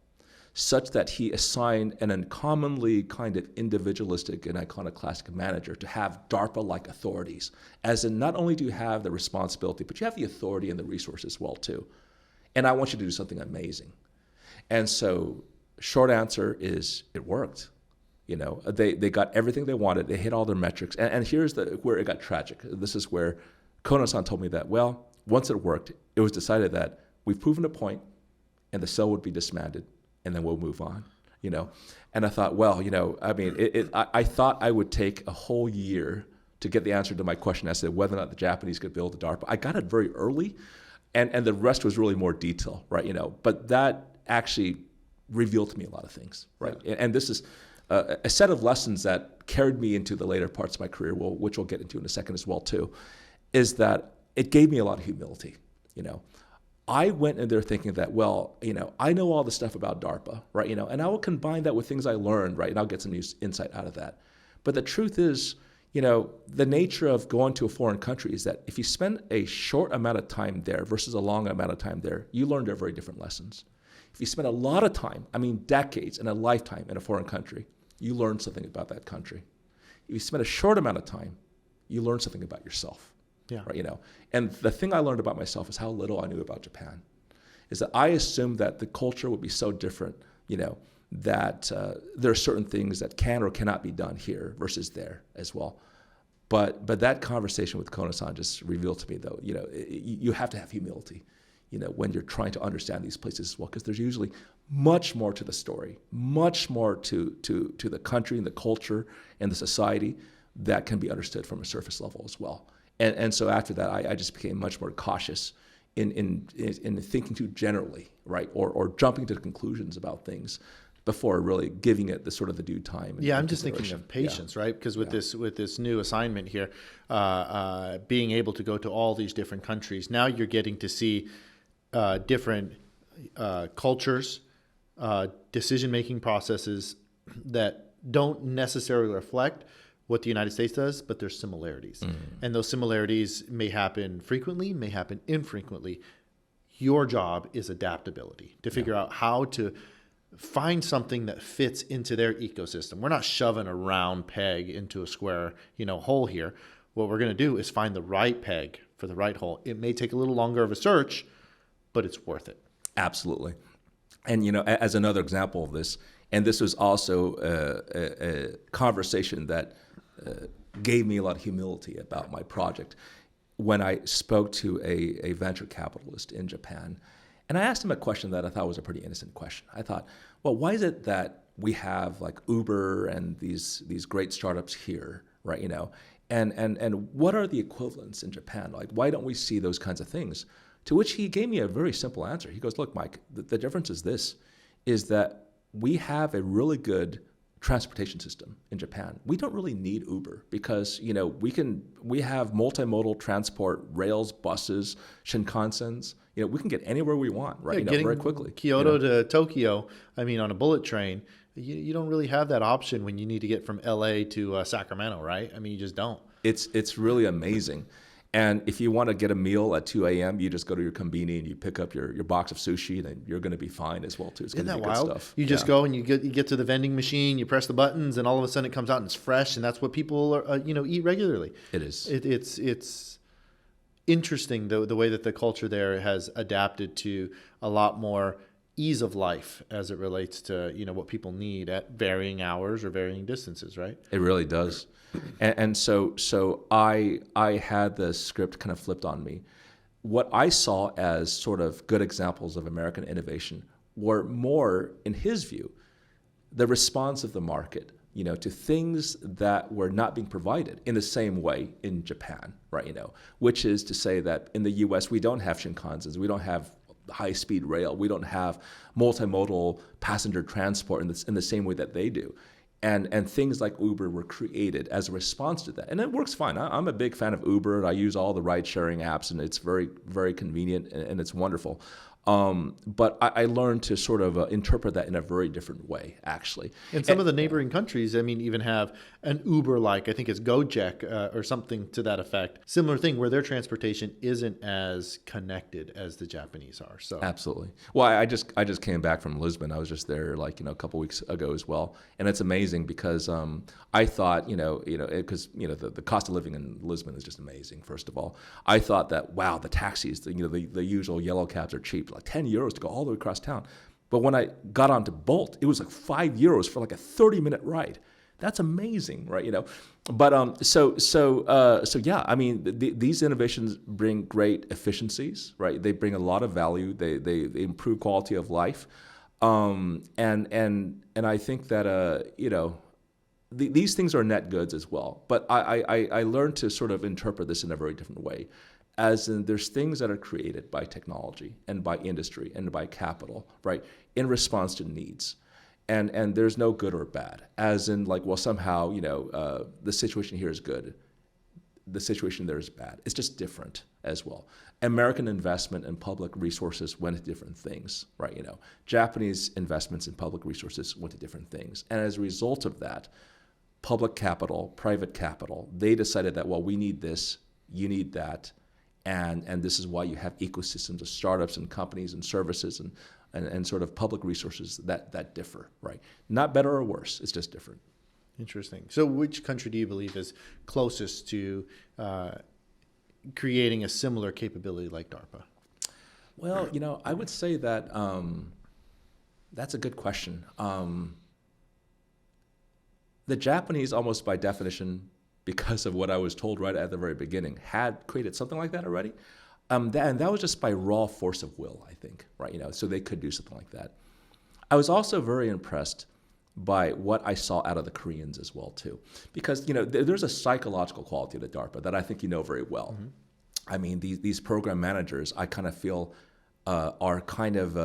such that he assigned an uncommonly kind of individualistic and iconoclastic manager to have DARPA-like authorities, as in not only do you have the responsibility, but you have the authority and the resources as well too. And I want you to do something amazing. And so short answer is it worked. They got everything they wanted. They hit all their metrics. And here's where it got tragic. This is where Kono-san told me that, well, once it worked, it was decided that we've proven a point and the cell would be disbanded and then we'll move on, And I thought, well, I thought I would take a whole year to get the answer to my question as to whether or not the Japanese could build a DARPA. I got it very early. And the rest was really more detail, right? But that actually revealed to me a lot of things, right? Yeah. And this is a set of lessons that carried me into the later parts of my career, which we'll get into in a second as well too, is that it gave me a lot of humility. I went in there thinking that, well, I know all the stuff about DARPA, right? And I will combine that with things I learned, right? And I'll get some new insight out of that. But the truth is, the nature of going to a foreign country is that if you spend a short amount of time there versus a long amount of time there, you learn very different lessons. If you spend a lot of time, decades and a lifetime in a foreign country, you learn something about that country. If you spend a short amount of time, you learn something about yourself. Yeah. Right, and the thing I learned about myself is how little I knew about Japan. Is that I assumed that the culture would be so different, that there are certain things that can or cannot be done here versus there as well. But that conversation with Kono-san just revealed to me, though, you have to have humility, when you're trying to understand these places as well, because there's usually much more to the story, much more to the country and the culture and the society that can be understood from a surface level as well. And so after that, I just became much more cautious in thinking too generally, right, or jumping to conclusions about things before really giving it the sort of the due time. Yeah, I'm just thinking of patience, right? Because with this new assignment here, being able to go to all these different countries, now you're getting to see different cultures, decision-making processes that don't necessarily reflect what the United States does, but there's similarities. And those similarities may happen frequently, may happen infrequently. Your job is adaptability, to figure out how to find something that fits into their ecosystem. We're not shoving a round peg into a square, hole here. What we're going to do is find the right peg for the right hole. It may take a little longer of a search, but it's worth it. Absolutely. And, as another example of this, and this was also a conversation that gave me a lot of humility about my project, when I spoke to a venture capitalist in Japan. And I asked him a question that I thought was a pretty innocent question. I thought, well, why is it that we have like Uber and these great startups here, right? And what are the equivalents in Japan? Like, why don't we see those kinds of things? To which he gave me a very simple answer. He goes, look, Mike, the difference is this, is that we have a really good transportation system in Japan. We don't really need Uber because we have multimodal transport, rails, buses, Shinkansens. We can get anywhere we want, right? Very quickly. Kyoto to Tokyo, on a bullet train, you don't really have that option when you need to get from LA to Sacramento, right? You just don't. It's really amazing. And if you want to get a meal at 2 a.m., you just go to your konbini and you pick up your box of sushi, and you're going to be fine as well, too. It's going to be good stuff. You just go and you get to the vending machine, you press the buttons, and all of a sudden it comes out and it's fresh, and that's what people are, eat regularly. It is. It's interesting, though, the way that the culture there has adapted to a lot more ease of life as it relates to what people need at varying hours or varying distances, right? It really does. And so I had the script kind of flipped on me. What I saw as sort of good examples of American innovation were more, in his view, the response of the market, to things that were not being provided in the same way in Japan, right? Which is to say that in the U.S. we don't have Shinkansens, we don't have high-speed rail, we don't have multimodal passenger transport in the same way that they do. And things like Uber were created as a response to that. And it works fine. I'm a big fan of Uber. I use all the ride-sharing apps, and it's very, very convenient, and it's wonderful. But I learned to sort of interpret that in a very different way, actually. And some of the neighboring countries, even have an Uber-like, I think it's Gojek or something to that effect. Similar thing where their transportation isn't as connected as the Japanese are. So absolutely. Well, I just came back from Lisbon. I was just there a couple weeks ago as well, and it's amazing because I thought because the cost of living in Lisbon is just amazing. First of all, I thought that wow, the taxis, the usual yellow cabs are cheap. Like 10 euros to go all the way across town. But when I got onto Bolt, it was like 5 euros for like a 30-minute ride. That's amazing, right? But these innovations bring great efficiencies, right? They bring a lot of value. They improve quality of life, and I think that these things are net goods as well. But I learned to sort of interpret this in a very different way. As in, there's things that are created by technology and by industry and by capital, right, in response to needs. And there's no good or bad. As in, somehow, the situation here is good. The situation there is bad. It's just different as well. American investment in public resources went to different things, right? Japanese investments in public resources went to different things. And as a result of that, public capital, private capital, they decided that, well, we need this, you need that. And this is why you have ecosystems of startups and companies and services and sort of public resources that differ, right? Not better or worse, it's just different. Interesting. So which country do you believe is closest to creating a similar capability like DARPA? Well, I would say that that's a good question. The Japanese, almost by definition, because of what I was told right at the very beginning, had created something like that already. And that was just by raw force of will, I think, right? So they could do something like that. I was also very impressed by what I saw out of the Koreans as well, too. Because, there's a psychological quality to DARPA that I think you know very well. Mm-hmm. I mean, these program managers, I kind of feel are kind of,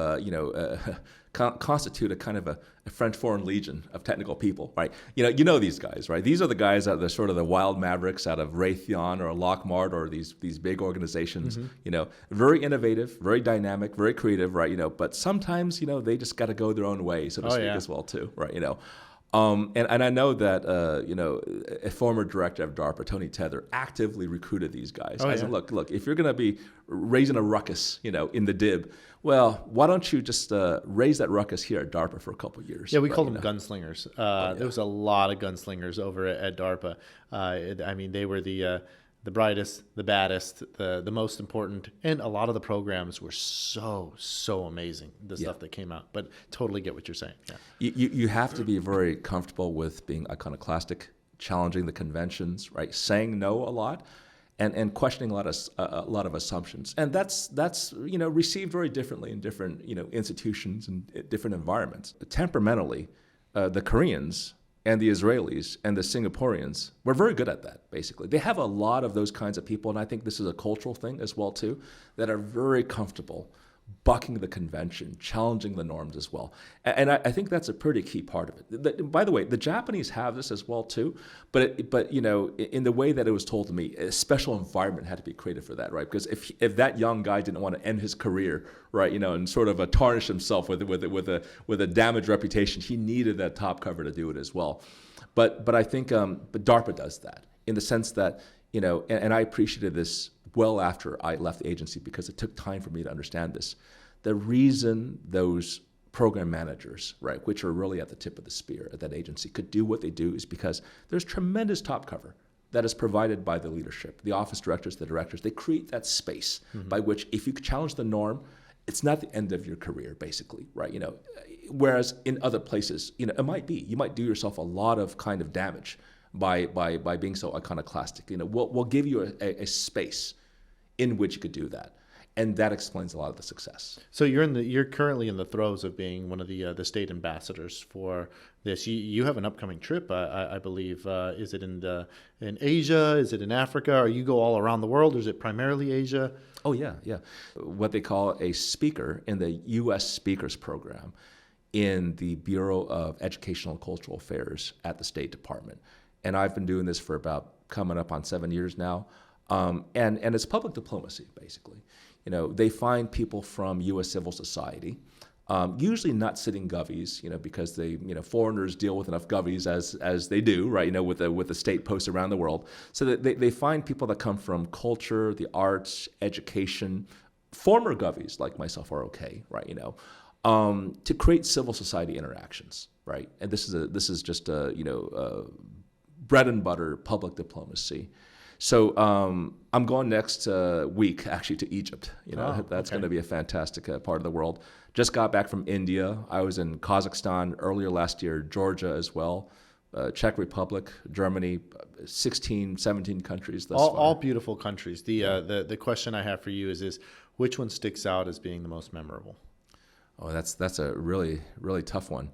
constitute a kind of a French Foreign Legion of technical people, right? You know these guys, right? These are the guys that are sort of the wild mavericks out of Raytheon or Lockheed or these big organizations, mm-hmm. Very innovative, very dynamic, very creative, right? But sometimes, they just got to go their own way, so to speak, as well, too, right? And I know that a former director of DARPA, Tony Tether, actively recruited these guys. I said, look, if you're going to be raising a ruckus, in the DIB, well, why don't you just raise that ruckus here at DARPA for a couple of years? Yeah, we called them gunslingers. There was a lot of gunslingers over at DARPA. They were the brightest, the baddest, the most important, and a lot of the programs were so amazing, the stuff that came out. But totally get what you're saying. Yeah. You have to be very comfortable with being iconoclastic, challenging the conventions, right? Saying no a lot, and questioning a lot of assumptions. And that's received very differently in different institutions and different environments. Temperamentally, the Koreans and the Israelis and the Singaporeans were very good at that, basically. They have a lot of those kinds of people, and I think this is a cultural thing as well, too, that are very comfortable bucking the convention, challenging the norms as well. And I think that's a pretty key part of it. By the way, the Japanese have this as well, too, but in the way that it was told to me, a special environment had to be created for that, right? Because if that young guy didn't want to end his career, right, and sort of tarnish himself with a damaged reputation, he needed that top cover to do it as well. But I think but DARPA does that in the sense that, and I appreciated this well after I left the agency because it took time for me to understand this. The reason those program managers, right, which are really at the tip of the spear at that agency, could do what they do is because there's tremendous top cover that is provided by the leadership, the office directors, the directors. They create that space by which if you challenge the norm, it's not the end of your career, basically, right? Whereas in other places, it might be. You might do yourself a lot of kind of damage by being so iconoclastic. We'll give you a space in which you could do that, and that explains a lot of the success. So you're currently in the throes of being one of the state ambassadors for this. You have an upcoming trip, I believe. Is it in Asia? Is it in Africa? Or you go all around the world? Or is it primarily Asia? Oh yeah. What they call a speaker in the U.S. Speakers Program in the Bureau of Educational and Cultural Affairs at the State Department. And I've been doing this for about coming up on 7 years now. And it's public diplomacy, basically. They find people from U.S. civil society, usually not sitting govies, because they, foreigners deal with enough govies as they do, right? With the state posts around the world. So that they find people that come from culture, the arts, education. Former govies like myself are okay, right? To create civil society interactions, right? And this is just bread and butter public diplomacy. So I'm going next week, actually, to Egypt. That's going to be a fantastic part of the world. Just got back from India. I was in Kazakhstan earlier last year, Georgia as well, Czech Republic, Germany, 16, 17 countries thus far. All beautiful countries. The question I have for you is which one sticks out as being the most memorable? Oh, that's a really, really tough one.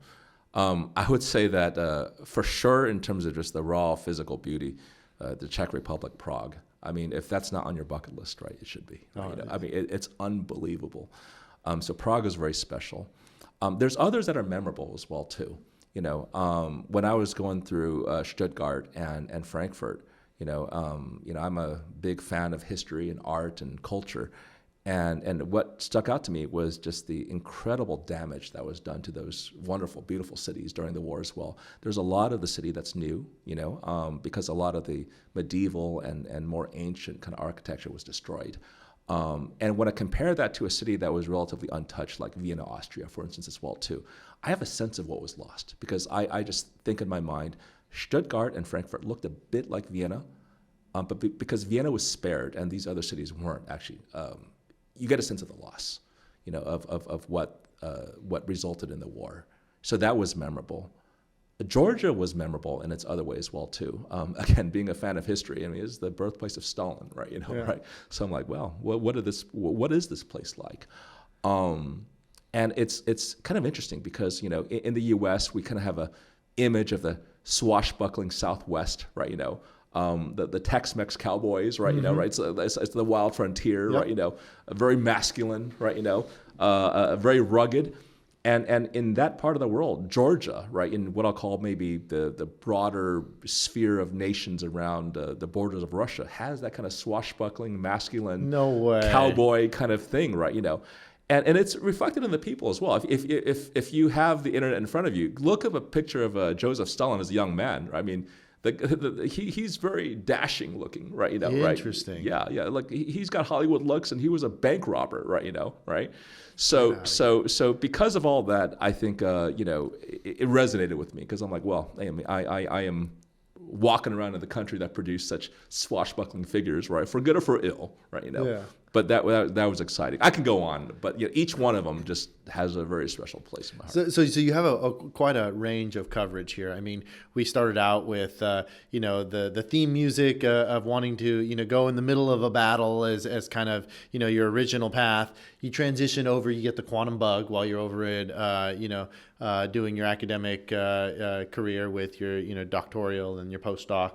I would say that for sure, in terms of just the raw physical beauty, the Czech Republic, Prague. I mean, if that's not on your bucket list, right, it should be. It's unbelievable. So Prague is very special. There's others that are memorable as well too. When I was going through Stuttgart and Frankfurt, I'm a big fan of history and art and culture. And what stuck out to me was just the incredible damage that was done to those wonderful, beautiful cities during the war as well. There's a lot of the city that's new, because a lot of the medieval and more ancient kind of architecture was destroyed. And when I compare that to a city that was relatively untouched, like Vienna, Austria, for instance, as well too, I have a sense of what was lost because I just think in my mind, Stuttgart and Frankfurt looked a bit like Vienna. but because Vienna was spared and these other cities weren't actually, you get a sense of the loss, of what resulted in the war. So that was memorable. Georgia was memorable in its other way as well too. Again, being a fan of history, I mean, it's the birthplace of Stalin, right? Right. So I'm like, well, what is this place like? And it's kind of interesting because in the U.S. we kind of have a image of the swashbuckling Southwest, right? The Tex-Mex cowboys, right? Right. So it's the wild frontier, right? Very masculine, right? Very rugged. And in that part of the world, Georgia, right, in what I'll call maybe the broader sphere of nations around the borders of Russia, has that kind of swashbuckling, masculine, cowboy kind of thing, right? And it's reflected in the people as well. If you have the internet in front of you, look up a picture of Joseph Stalin as a young man. I mean, he's very dashing looking, right? Interesting. Right? Yeah. Like he's got Hollywood looks, and he was a bank robber, right? Right. So because of all that, I think it resonated with me because I'm like, well, I am walking around in the country that produced such swashbuckling figures, right? For good or for ill, right? Yeah. But that was exciting. I can go on, but each one of them just has a very special place in my heart. So you have quite a range of coverage here. I mean, we started out with the theme music of wanting to go in the middle of a battle as kind of your original path. You transition over, you get the quantum bug while you're over it, doing your academic career with your doctoral and your postdoc.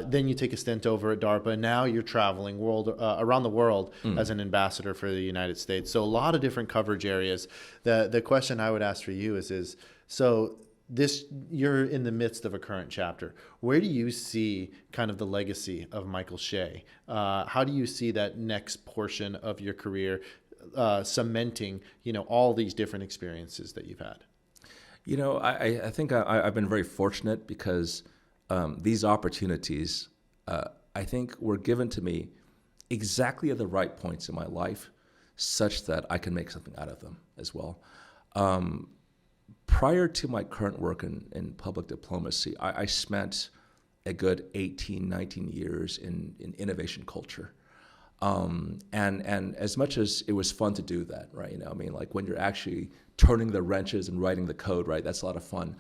Then you take a stint over at DARPA. Now you're traveling around the world as an ambassador for the United States. So a lot of different coverage areas. The question I would ask for you is so you're in the midst of a current chapter. Where do you see kind of the legacy of Michael Hsieh? How do you see that next portion of your career cementing all these different experiences that you've had? I think I've been very fortunate because these opportunities, I think, were given to me exactly at the right points in my life such that I can make something out of them as well. Prior to my current work in public diplomacy, I spent a good 18, 19 years in innovation culture. And as much as it was fun to do that, right? Like when you're actually turning the wrenches and writing the code, right? That's a lot of fun.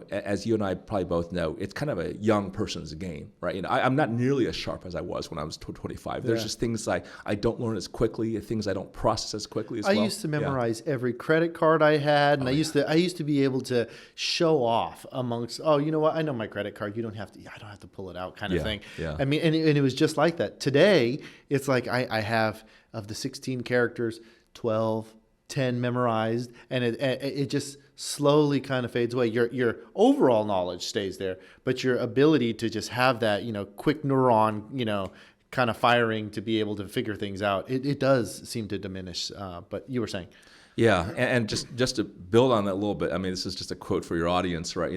As you and I probably both know, it's kind of a young person's game, right? I'm not nearly as sharp as I was when I was 25. There's just things I don't learn as quickly, things I don't process as quickly as well. I used to memorize every credit card I had, and I used to be able to show off amongst, you know what, I know my credit card. I don't have to pull it out, kind of thing. Yeah. I mean, and it was just like that. Today, it's like I have of the 16 characters, 12, 10 memorized, and it just slowly kind of fades away. Your overall knowledge stays there, but your ability to just have that, quick neuron, kind of firing to be able to figure things out, it does seem to diminish. But you were saying. Yeah, and just to build on that a little bit, I mean, this is just a quote for your audience, right?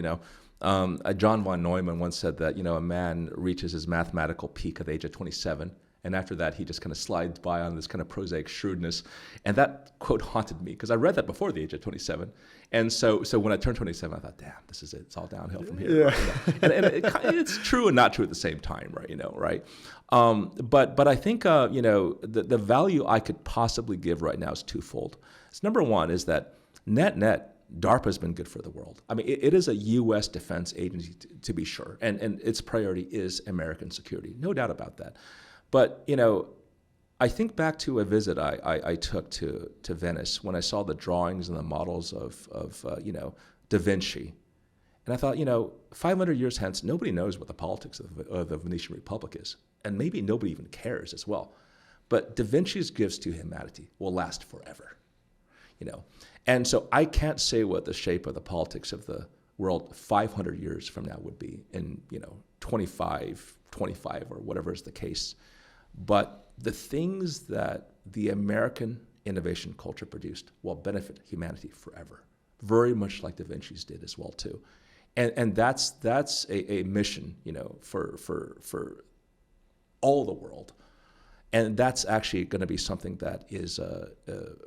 John von Neumann once said that, a man reaches his mathematical peak at the age of 27. And after that, he just kind of slides by on this kind of prosaic shrewdness. And that quote haunted me because I read that before the age of 27. And so when I turned 27, I thought, damn, this is it. It's all downhill from here. Yeah. Right? And it's true and not true at the same time, right? Right? But I think, the value I could possibly give right now is twofold. So number one is that net, DARPA has been good for the world. I mean, it is a U.S. defense agency to be sure. And its priority is American security. No doubt about that. But, I think back to a visit I took to Venice when I saw the drawings and the models of Da Vinci. And I thought, 500 years hence, nobody knows what the politics of the Venetian Republic is. And maybe nobody even cares as well. But Da Vinci's gifts to humanity will last forever, And so I can't say what the shape of the politics of the world 500 years from now would be in, 25 or whatever is the case. But the things that the American innovation culture produced will benefit humanity forever, very much like Da Vinci's did as well too, and that's a mission, for all the world, and that's actually going to be something that is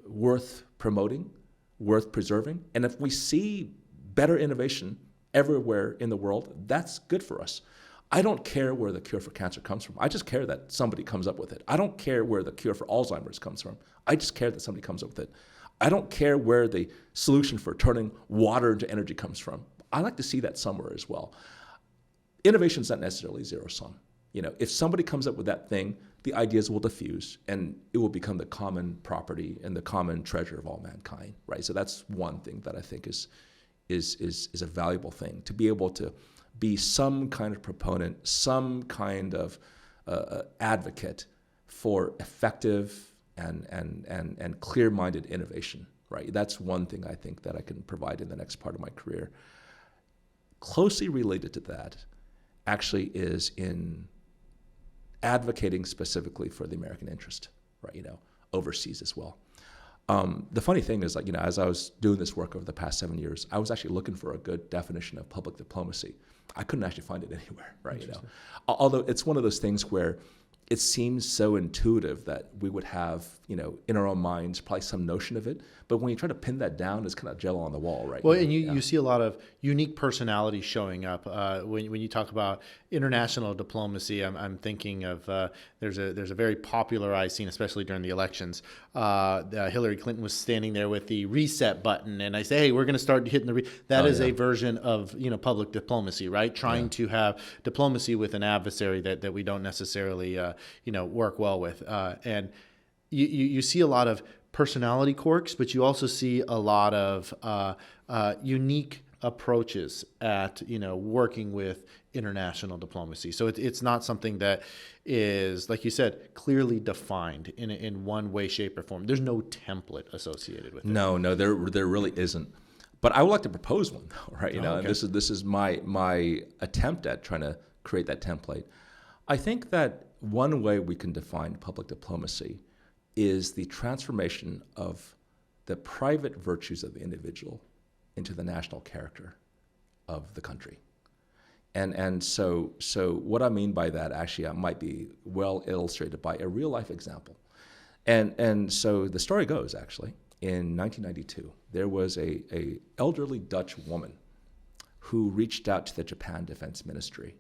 worth promoting, worth preserving, and if we see better innovation everywhere in the world, that's good for us. I don't care where the cure for cancer comes from. I just care that somebody comes up with it. I don't care where the cure for Alzheimer's comes from. I just care that somebody comes up with it. I don't care where the solution for turning water into energy comes from. I like to see that somewhere as well. Innovation is not necessarily zero sum. If somebody comes up with that thing, the ideas will diffuse and it will become the common property and the common treasure of all mankind, right? So that's one thing that I think is a valuable thing, to be able to be some kind of proponent, some kind of advocate for effective and clear-minded innovation, right? That's one thing I think that I can provide in the next part of my career. Closely related to that actually is in advocating specifically for the American interest, right? Overseas as well. The funny thing is, as I was doing this work over the past 7 years, I was actually looking for a good definition of public diplomacy. I couldn't actually find it anywhere, right? Although it's one of those things where it seems so intuitive that we would have, in our own minds, probably some notion of it. But when you try to pin that down, it's kind of jello on the wall, right? Well, and you see a lot of unique personalities showing up when you talk about international diplomacy. I'm thinking of there's a very popularized scene, especially during the elections. Hillary Clinton was standing there with the reset button, and I say, hey, we're going to start hitting the that is a version of public diplomacy, right? Trying to have diplomacy with an adversary that we don't necessarily work well with, and you see a lot of personality quirks, but you also see a lot of unique approaches at working with international diplomacy. So it's not something that is, like you said, clearly defined in one way, shape, or form. There's no template associated with it. No, there really isn't. But I would like to propose one, though, right? Okay. And this is my attempt at trying to create that template. I think that one way we can define public diplomacy is the transformation of the private virtues of the individual into the national character of the country. And so what I mean by that actually might be well illustrated by a real life example. And so the story goes, actually, in 1992, there was a elderly Dutch woman who reached out to the Japan Defense Ministry.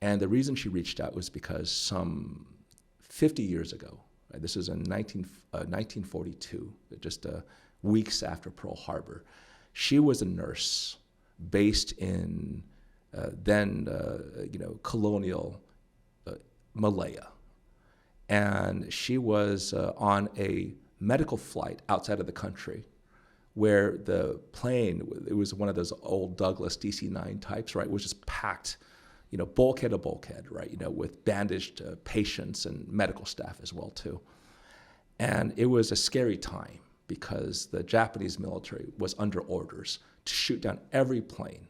And the reason she reached out was because some 50 years ago, this is in 1942, just weeks after Pearl Harbor, she was a nurse based in colonial Malaya. And she was on a medical flight outside of the country where the plane, it was one of those old Douglas DC-9 types, right, was just packed, bulkhead to bulkhead, right, with bandaged patients and medical staff as well, too. And it was a scary time because the Japanese military was under orders to shoot down every plane.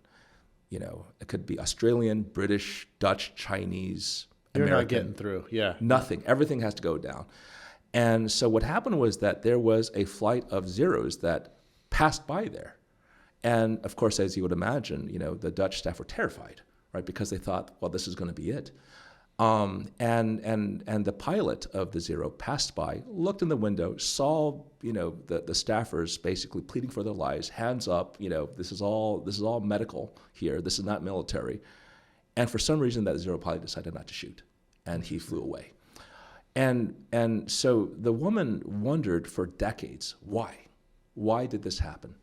It could be Australian, British, Dutch, Chinese, You're American. not getting through, yeah. Nothing. Everything has to go down. And so what happened was that there was a flight of Zeros that passed by there. And of course, as you would imagine, the Dutch staff were terrified, right? Because they thought, well, this is going to be it. And the pilot of the Zero passed by, looked in the window, saw, the staffers basically pleading for their lives, hands up, this is all medical here. This is not military. And for some reason, that Zero pilot decided not to shoot, and he flew away. And so the woman wondered for decades, why? Why did this happen?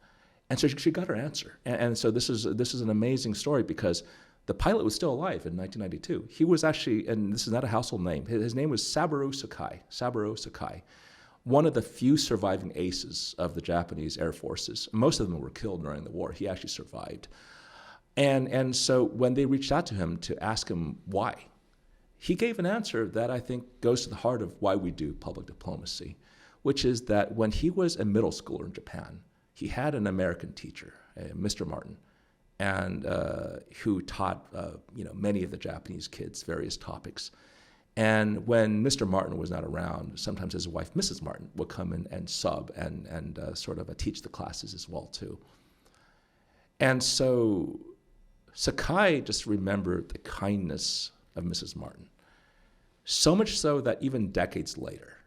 And so she got her answer. And so this is an amazing story because the pilot was still alive in 1992. He was actually, and this is not a household name, his name was Saburo Sakai, one of the few surviving aces of the Japanese Air Forces. Most of them were killed during the war. He actually survived. And so when they reached out to him to ask him why, he gave an answer that I think goes to the heart of why we do public diplomacy, which is that when he was a middle schooler in Japan, he had an American teacher, Mr. Martin, and who taught many of the Japanese kids various topics. And when Mr. Martin was not around, sometimes his wife, Mrs. Martin, would come in and sub and sort of teach the classes as well, too. And so Sakai just remembered the kindness of Mrs. Martin, so much so that even decades later,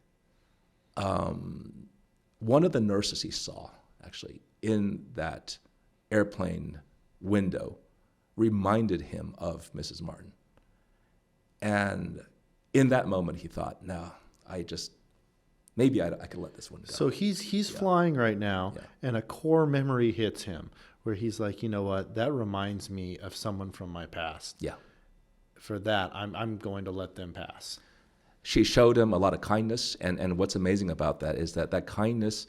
one of the nurses he saw, actually, in that airplane window reminded him of Mrs. Martin. And in that moment, he thought, no, maybe I could let this one go. So he's flying right now, and a core memory hits him where he's like, you know what, that reminds me of someone from my past. Yeah. For that, I'm going to let them pass. She showed him a lot of kindness, and what's amazing about that is that kindness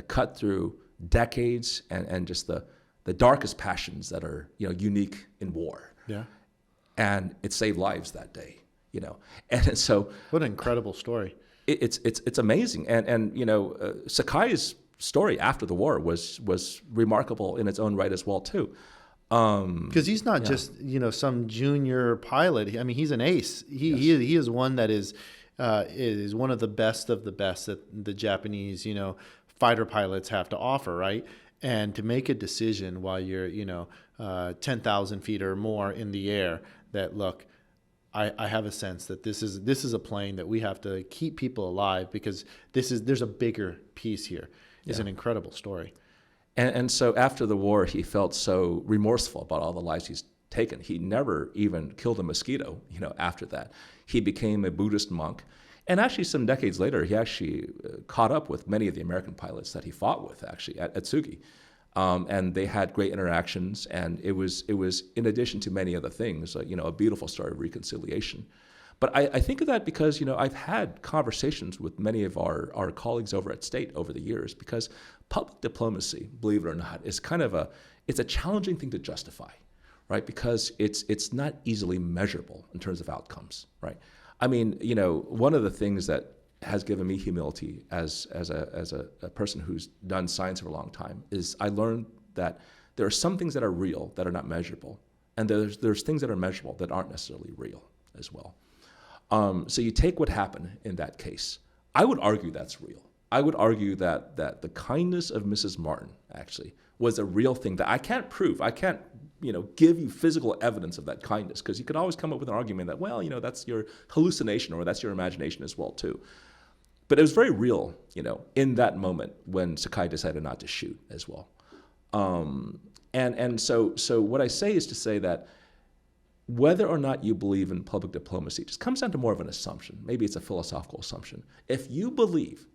cut through decades and just the darkest passions that are unique in war. Yeah. And it saved lives that day, And so, what an incredible story. It's amazing, and Sakai's story after the war was remarkable in its own right as well too. Because he's not just some junior pilot. I mean, he's an ace. He is one that is one of the best that the Japanese fighter pilots have to offer, right? And to make a decision while you're 10,000 feet or more in the air that look, I have a sense that this is a plane that we have to keep people alive because there's a bigger piece here. It's an incredible story. And so after the war, he felt so remorseful about all the lives he's taken. He never even killed a mosquito, after that. He became a Buddhist monk. And actually, some decades later, he actually caught up with many of the American pilots that he fought with, actually, at Tsugi. And they had great interactions, and it was in addition to many other things, a beautiful story of reconciliation. But I think of that because, I've had conversations with many of our colleagues over at State over the years, because public diplomacy, believe it or not, is it's a challenging thing to justify, right? Because it's not easily measurable in terms of outcomes, right? I mean, one of the things that has given me humility as a person who's done science for a long time is I learned that there are some things that are real that are not measurable, and there's things that are measurable that aren't necessarily real as well. So you take what happened in that case. I would argue that's real. I would argue that the kindness of Mrs. Martin actually was a real thing that I can't prove. I can't give you physical evidence of that kindness, because you could always come up with an argument that, well, that's your hallucination or that's your imagination as well too. But it was very real, in that moment when Sakai decided not to shoot as well. And so what I say is to say that whether or not you believe in public diplomacy just comes down to more of an assumption. Maybe it's a philosophical assumption. If you believe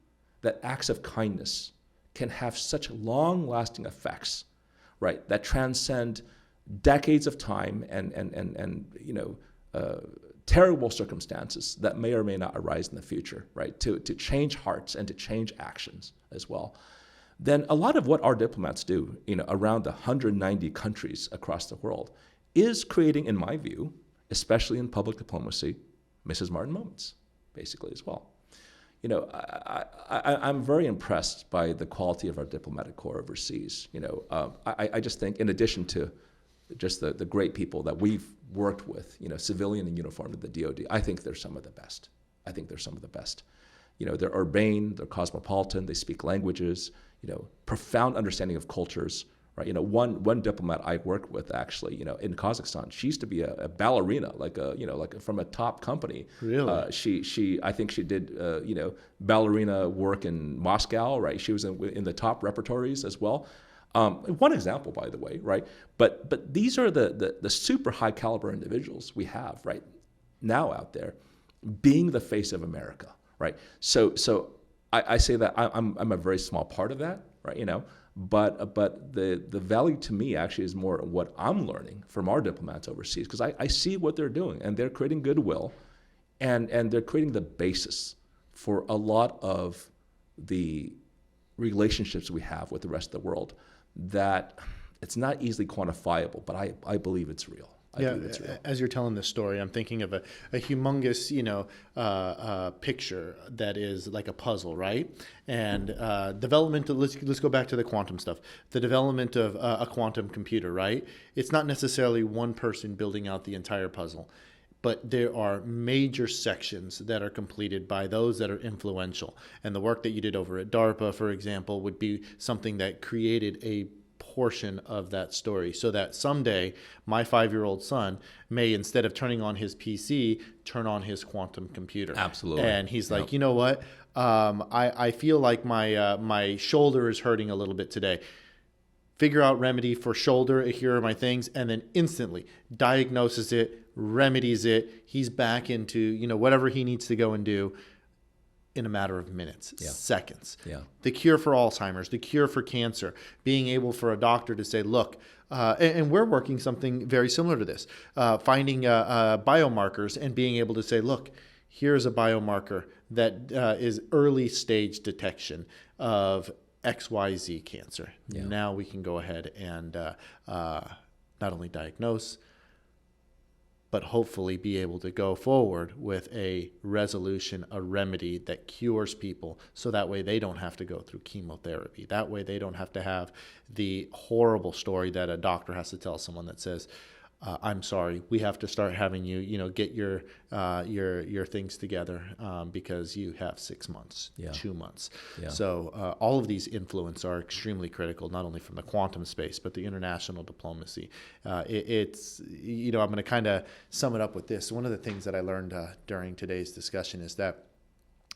that acts of kindness can have such long-lasting effects, right, that transcend decades of time and terrible circumstances that may or may not arise in the future, right, to change hearts and to change actions as well, then a lot of what our diplomats do, around the 190 countries across the world, is creating, in my view, especially in public diplomacy, Mrs. Martin moments, basically, as well. I'm very impressed by the quality of our diplomatic corps overseas. I just think, in addition to just the great people that we've worked with, civilian and uniformed in the DoD, I think they're some of the best. They're urbane, they're cosmopolitan, they speak languages, profound understanding of cultures. Right, one diplomat I worked with actually, in Kazakhstan, she used to be a ballerina, like from a top company. Really? I think she did, ballerina work in Moscow. Right, she was in the top repertories as well. One example, by the way, right? But these are the super high caliber individuals we have right now out there, being the face of America. Right. So I say that I'm a very small part of that. Right. But the value to me actually is more what I'm learning from our diplomats overseas, because I see what they're doing, and they're creating goodwill, and they're creating the basis for a lot of the relationships we have with the rest of the world that it's not easily quantifiable, but I believe it's real. As you're telling this story, I'm thinking of a humongous, picture that is like a puzzle, right? And development. Let's go back to the quantum stuff. The development of a quantum computer, right? It's not necessarily one person building out the entire puzzle, but there are major sections that are completed by those that are influential. And the work that you did over at DARPA, for example, would be something that created a portion of that story, so that someday my 5-year-old son may, instead of turning on his PC, turn on his quantum computer. Absolutely. And he's like, you know what? I feel like my shoulder is hurting a little bit today. Figure out remedy for shoulder. Here are my things. And then instantly diagnoses it, remedies it. He's back into, whatever he needs to go and do in a matter of minutes, seconds. Yeah. The cure for Alzheimer's, the cure for cancer, being able for a doctor to say, look, and we're working something very similar to this, finding biomarkers and being able to say, look, here's a biomarker that is early stage detection of XYZ cancer. Yeah. Now we can go ahead and not only diagnose, but hopefully be able to go forward with a resolution, a remedy that cures people, so that way they don't have to go through chemotherapy. That way they don't have to have the horrible story that a doctor has to tell someone that says, I'm sorry, we have to start having you, get your things together because you have 6 months, 2 months. Yeah. So all of these influence are extremely critical, not only from the quantum space, but the international diplomacy. It's I'm going to kind of sum it up with this. One of the things that I learned during today's discussion is that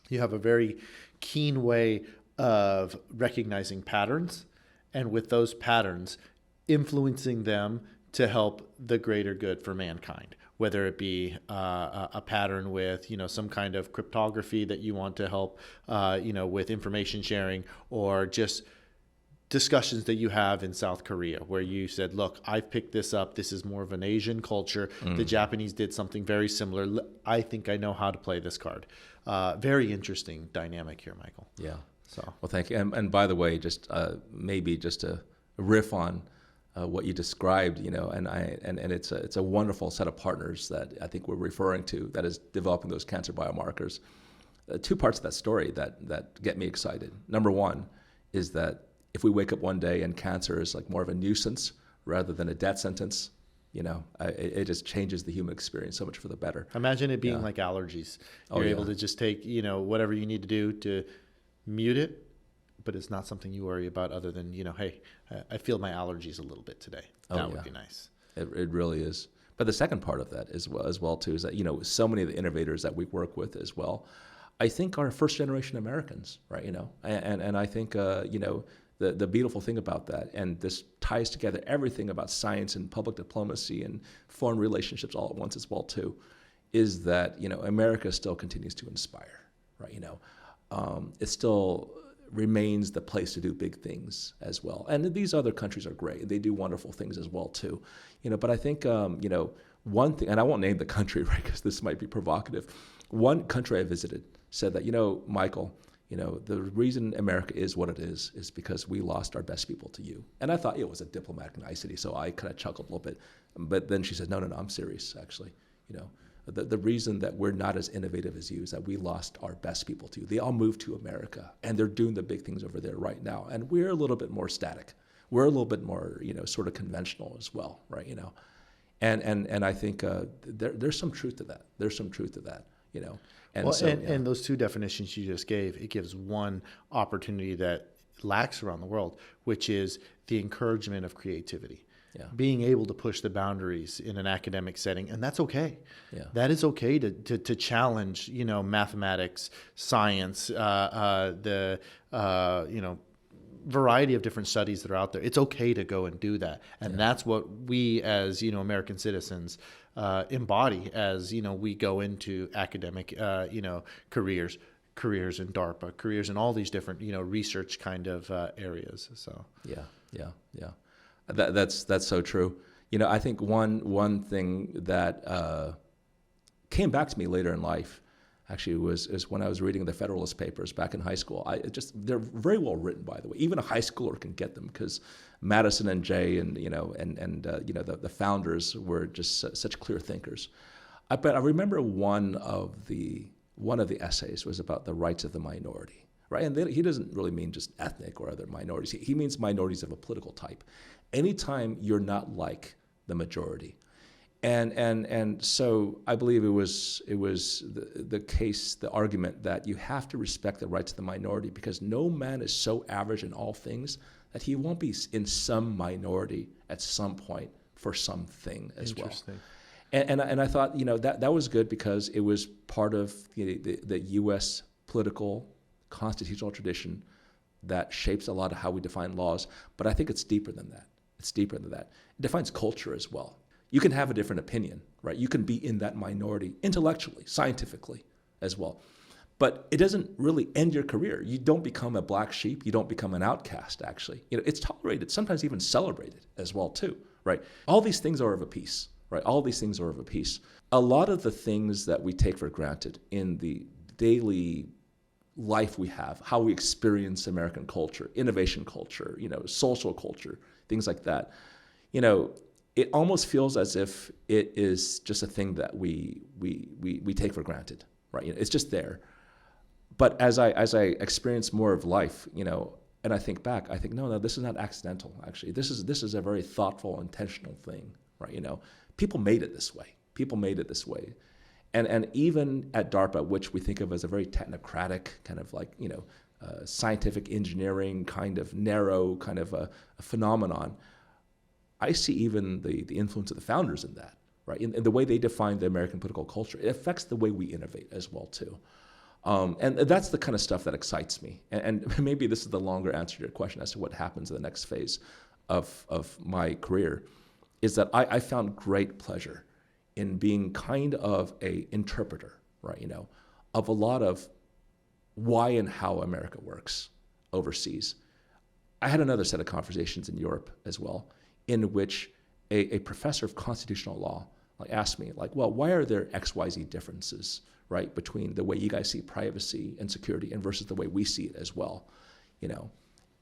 you have a very keen way of recognizing patterns, and with those patterns, influencing them to help the greater good for mankind, whether it be a pattern with, some kind of cryptography that you want to help, with information sharing, or just discussions that you have in South Korea where you said, look, I've picked this up. This is more of an Asian culture. The Japanese did something very similar. I think I know how to play this card. Very interesting dynamic here, Michael. Yeah. So, well, thank you. And by the way, just maybe just a riff on what you described, and it's a wonderful set of partners that I think we're referring to, that is developing those cancer biomarkers. Two parts of that story that get me excited. Number one is that if we wake up one day and cancer is like more of a nuisance rather than a death sentence, it just changes the human experience so much for the better. Imagine it being like allergies. You're able to just take, whatever you need to do to mute it, but it's not something you worry about other than, hey, I feel my allergies a little bit today. That would be nice. It really is. But the second part of that as well too is that, so many of the innovators that we work with as well, I think are first generation Americans, right? And I think, the beautiful thing about that, and this ties together everything about science and public diplomacy and foreign relationships all at once as well too, is that, America still continues to inspire, right? It still remains the place to do big things as well. And these other countries are great. They do wonderful things as well too. But I think, one thing, and I won't name the country, right, because this might be provocative. One country I visited said that, Michael, the reason America is what it is because we lost our best people to you. And I thought it was a diplomatic nicety, so I kind of chuckled a little bit. But then she said, no, I'm serious, actually. The reason that we're not as innovative as you is that we lost our best people to you. They all moved to America, and they're doing the big things over there right now. And we're a little bit more static. We're a little bit more, sort of conventional as well, right? And I think there's some truth to that. There's some truth to that, And and those two definitions you just gave, it gives one opportunity that lacks around the world, which is the encouragement of creativity. Yeah. Being able to push the boundaries in an academic setting, and that's okay. Yeah. That is okay to challenge, mathematics, science, the variety of different studies that are out there. It's okay to go and do that, and that's what we as American citizens embody as we go into academic careers in DARPA, careers in all these different research kind of areas. So yeah. That's so true. I think one thing that came back to me later in life, actually, is when I was reading the Federalist Papers back in high school. They're very well written, by the way. Even a high schooler can get them because Madison and Jay and the founders were just such clear thinkers. But I remember one of the essays was about the rights of the minority, right? And he doesn't really mean just ethnic or other minorities. He means minorities of a political type. Anytime you're not like the majority. And so I believe it was the case, the argument that you have to respect the rights of the minority because no man is so average in all things that he won't be in some minority at some point for something as well. And I thought, that was good because it was part of the U.S. political constitutional tradition that shapes a lot of how we define laws. But I think it's deeper than that. It defines culture as well. You can have a different opinion, right? You can be in that minority intellectually, scientifically as well. But it doesn't really end your career. You don't become a black sheep. You don't become an outcast, actually. It's tolerated, sometimes even celebrated as well, too, right? All these things are of a piece, right? All these things are of a piece. A lot of the things that we take for granted in the daily life we have, how we experience American culture, innovation culture, social culture, things like that, it almost feels as if it is just a thing that we take for granted, right? It's just there. But as I experience more of life, and I think back, I think, no, this is not accidental, actually. This is a very thoughtful, intentional thing, right? People made it this way. People made it this way. And even at DARPA, which we think of as a very technocratic kind of like, scientific engineering kind of narrow kind of a phenomenon, I see even the influence of the founders in that, right? In the way they define the American political culture. It affects the way we innovate as well, too. And that's the kind of stuff that excites me. And maybe this is the longer answer to your question as to what happens in the next phase of my career, is that I found great pleasure in being kind of a interpreter, right, of a lot of why and how America works overseas. I had another set of conversations in Europe as well, in which a professor of constitutional law asked me, well, why are there XYZ differences, right, between the way you guys see privacy and security and versus the way we see it as well,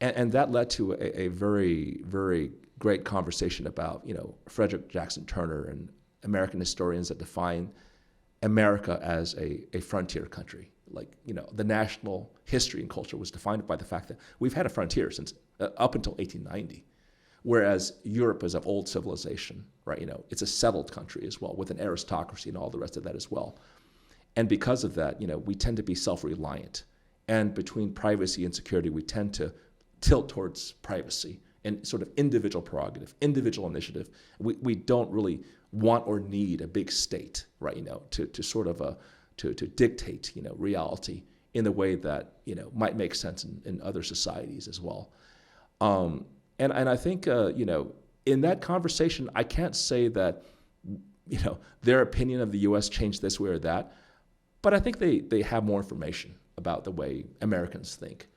and that led to a very, very great conversation about, Frederick Jackson Turner and American historians that define America as a frontier country. The national history and culture was defined by the fact that we've had a frontier since up until 1890, whereas Europe is an old civilization, right? It's a settled country as well, with an aristocracy and all the rest of that as well. And because of that, we tend to be self-reliant. And between privacy and security, we tend to tilt towards privacy and sort of individual prerogative, individual initiative. We don't really want or need a big state, right? To sort of to dictate, reality in the way that might make sense in other societies as well. And I think in that conversation, I can't say that their opinion of the U.S. changed this way or that, but I think they have more information about the way Americans think.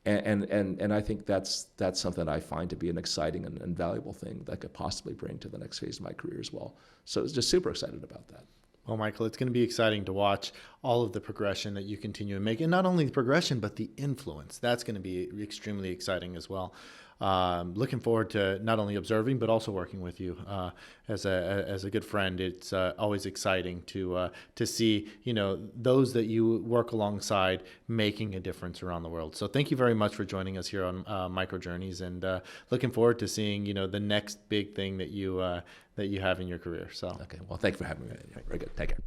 And I think that's something I find to be an exciting and valuable thing that I could possibly bring to the next phase of my career as well. So I was just super excited about that. Well, Michael, it's going to be exciting to watch all of the progression that you continue to make, and not only the progression, but the influence. That's going to be extremely exciting as well. Looking forward to not only observing, but also working with you as a good friend. It's always exciting to see, those that you work alongside making a difference around the world. So thank you very much for joining us here on Micro Journeys, and looking forward to seeing, the next big thing that you have in your career. So okay, well, thank you for having me. Very good. Take care.